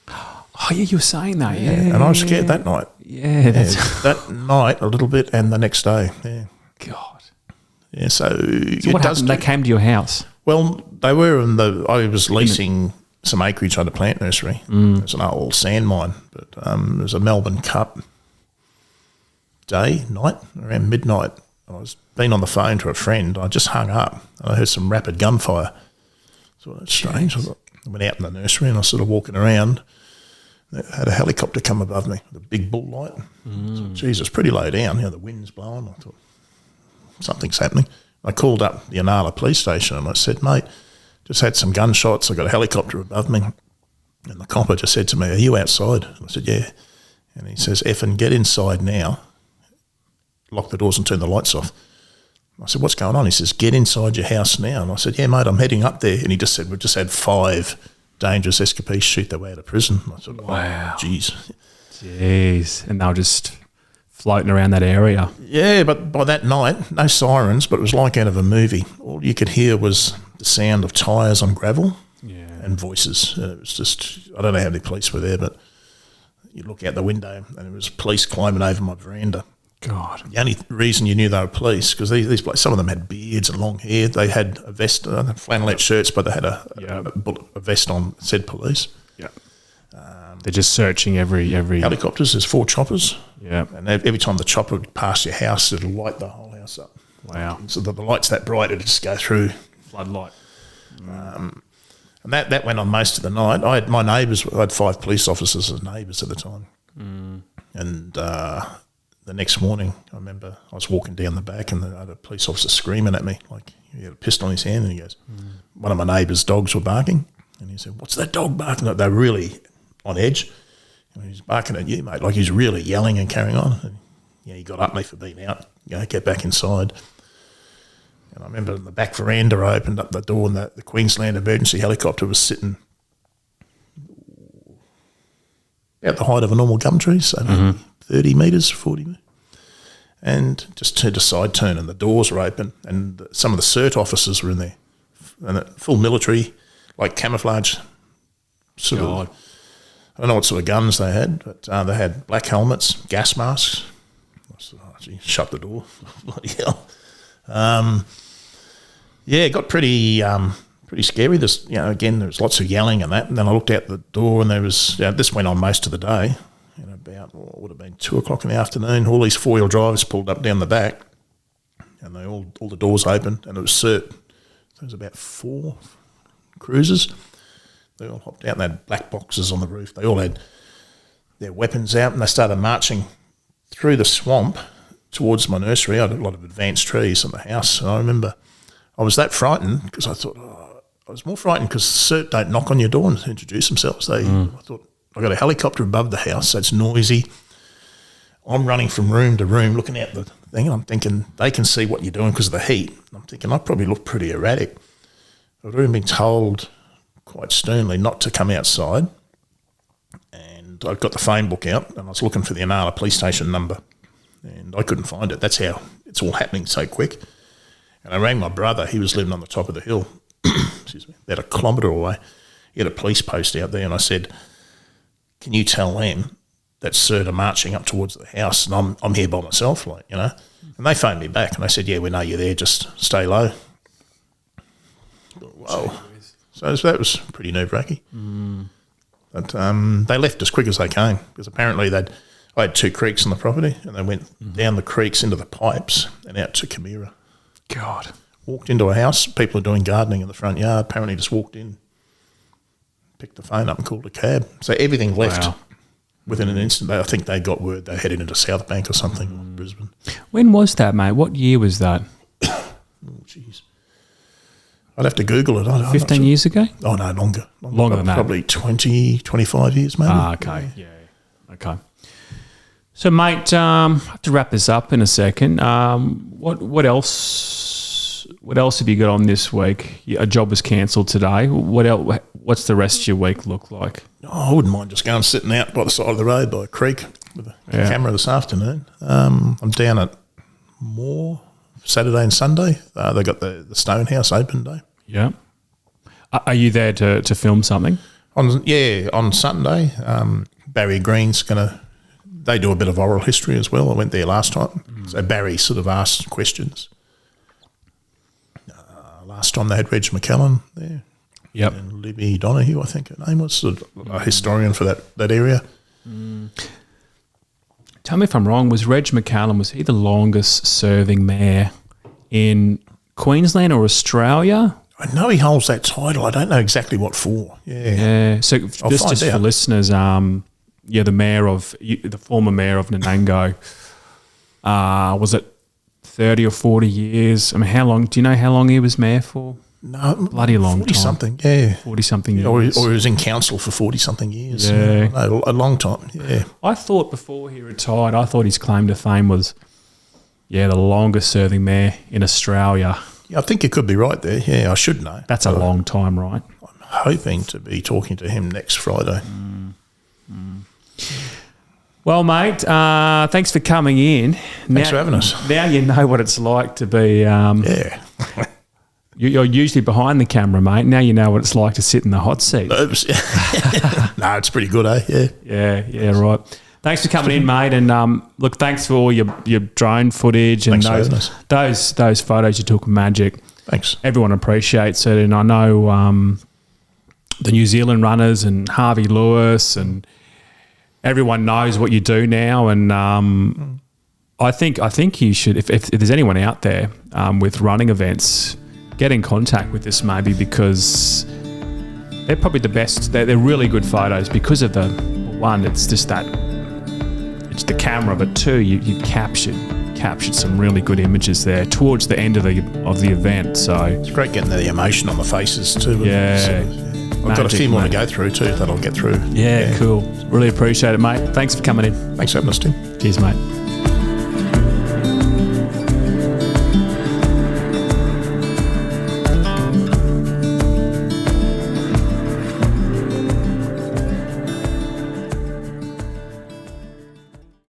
Oh, yeah, you were saying that. Yeah. And I was scared that night. Yeah. That night a little bit and the next day. Yeah. God. Yeah, so what happened? They came to your house? Well, they were I was leasing some acreage on a plant nursery. It's an old sand mine. But it was a Melbourne Cup night, around midnight. I was been on the phone to a friend. I just hung up and I heard some rapid gunfire. So that's strange. I went out in the nursery and I was sort of walking around. I had a helicopter come above me with a big bull light. So, Jesus, pretty low down. The wind's blowing. I thought, something's happening. I called up the Inala police station and I said, mate, just had some gunshots. I got a helicopter above me. And the copper just said to me, are you outside? And I said, yeah. And he says, effing get inside now, lock the doors and turn the lights off. I said, what's going on? He says, get inside your house now. And I said, yeah, mate, I'm heading up there. And he just said, we've just had 5 dangerous escapees shoot their way out of prison. And I said, wow. Jeez. And they were just floating around that area. Yeah, but by that night, no sirens, but it was like out of a movie. All you could hear was the sound of tyres on gravel and voices. It was just, I don't know how many police were there, but you look out the window and there was police climbing over my veranda. God. The only reason you knew they were police, because these blokes, some of them had beards and long hair. They had a vest, flannelette shirts, but they had a vest on that said police. Yeah. They're just searching every helicopters. There's 4 choppers. Yeah. And every time the chopper would pass your house, it'll light the whole house up. Wow. So the light's that bright, it'll just go through. Floodlight. And that went on most of the night. I had 5 police officers as neighbours at the time. And the next morning, I remember I was walking down the back and I had a police officer screaming at me, like he had a pistol in his hand, and he goes, one of my neighbours' dogs were barking. And he said, what's that dog barking? They're really on edge. And he's barking at you, mate, like he's really yelling and carrying on. And he got up me for being out, get back inside. And I remember in the back veranda, I opened up the door and the Queensland emergency helicopter was sitting about the height of a normal gum tree, so 30 metres, 40 metres. And just turned a side turn and the doors were open and some of the CERT officers were in there. And full military, like camouflage, sort of. I don't know what sort of guns they had, but they had black helmets, gas masks. I said, shut the door. Bloody hell. It got pretty scary. Again, there was lots of yelling and that. And then I looked out the door and there was, this went on most of the day. About what would have been 2:00 in the afternoon, all these 4-wheel drives pulled up down the back, and they all the doors opened, and it was CERT. So there was about 4 cruisers. They all hopped out and they had black boxes on the roof. They all had their weapons out, and they started marching through the swamp towards my nursery. I had a lot of advanced trees in the house, and I remember I was that frightened because I thought I was more frightened because CERT don't knock on your door and introduce themselves. I thought, I got a helicopter above the house, so it's noisy. I'm running from room to room looking out the thing, and I'm thinking they can see what you're doing because of the heat. And I'm thinking I probably look pretty erratic. I've already been told quite sternly not to come outside, and I got the phone book out and I was looking for the Inala police station number, and I couldn't find it. That's how it's all happening so quick. And I rang my brother. He was living on the top of the hill, excuse me, about 1 kilometre away. He had a police post out there, and I said, can you tell them that CERT are marching up towards the house and I'm here by myself, And they phoned me back and they said, yeah, we know you're there, just stay low. Whoa. So that was pretty nerve-wracking. But they left as quick as they came because apparently I had 2 creeks on the property, and they went down the creeks into the pipes and out to Camira. God. Walked into a house, people are doing gardening in the front yard, apparently just walked in, picked the phone up and called a cab. So everything left within an instant. I think they got word they headed into South Bank or something, or Brisbane. When was that, mate? What year was that? Oh, jeez. I'd have to Google it. I'm 15 not years ago? Oh, no, longer. Longer than that. Probably 20, 25 years maybe. Ah, okay. Yeah. Okay. So, mate, I have to wrap this up in a second. What else? What else have you got on this week? A job was cancelled today. What else? What's the rest of your week look like? Oh, I wouldn't mind just going sitting out by the side of the road by a creek with a camera this afternoon. I'm down at Moore Saturday and Sunday. They got the Stonehouse open day. Yeah. Are you there to film something? On Sunday, Barry Green's going to. They do a bit of oral history as well. I went there last time. So Barry sort of asked questions. Last time they had Reg McKellen there. Yep. And Libby Donahue, I think her name was, sort of a historian for that area. Tell me if I'm wrong. Was Reg McCallum, was he the longest serving mayor in Queensland or Australia? I know he holds that title. I don't know exactly what for. Yeah. So just for listeners, the former mayor of Nanango, was it 30 or 40 years? I mean, how long? Do you know how long he was mayor for? No, bloody long 40 time. Something, yeah. 40-something years. Or he was in council for 40-something years. Yeah. No, a long time, yeah. I thought before he retired, his claim to fame was, the longest serving mayor in Australia. Yeah, I think you could be right there. Yeah, I should know. That's a long time, right? I'm hoping to be talking to him next Friday. Well, mate, thanks for coming in. Thanks for having us. Now you know what it's like to be... You're usually behind the camera, mate. Now you know what it's like to sit in the hot seat. Oops. No, it's pretty good, eh? Yeah, right. Thanks for coming in, mate. And look, thanks for all your drone footage and those photos you took. Magic. Thanks. Everyone appreciates it, and I know the New Zealand runners and Harvey Lewis and everyone knows what you do now. And I think you should, if there's anyone out there with running events, get in contact with this maybe, because they're probably the best. They're really good photos because of one, it's just that it's the camera, but two, you captured some really good images there towards the end of the event. So it's great getting the emotion on the faces too. Yeah. I've got a few more to go through too that I'll get through. Yeah, cool. Really appreciate it, mate. Thanks for coming in. Thanks for having us, Tim. Cheers, mate.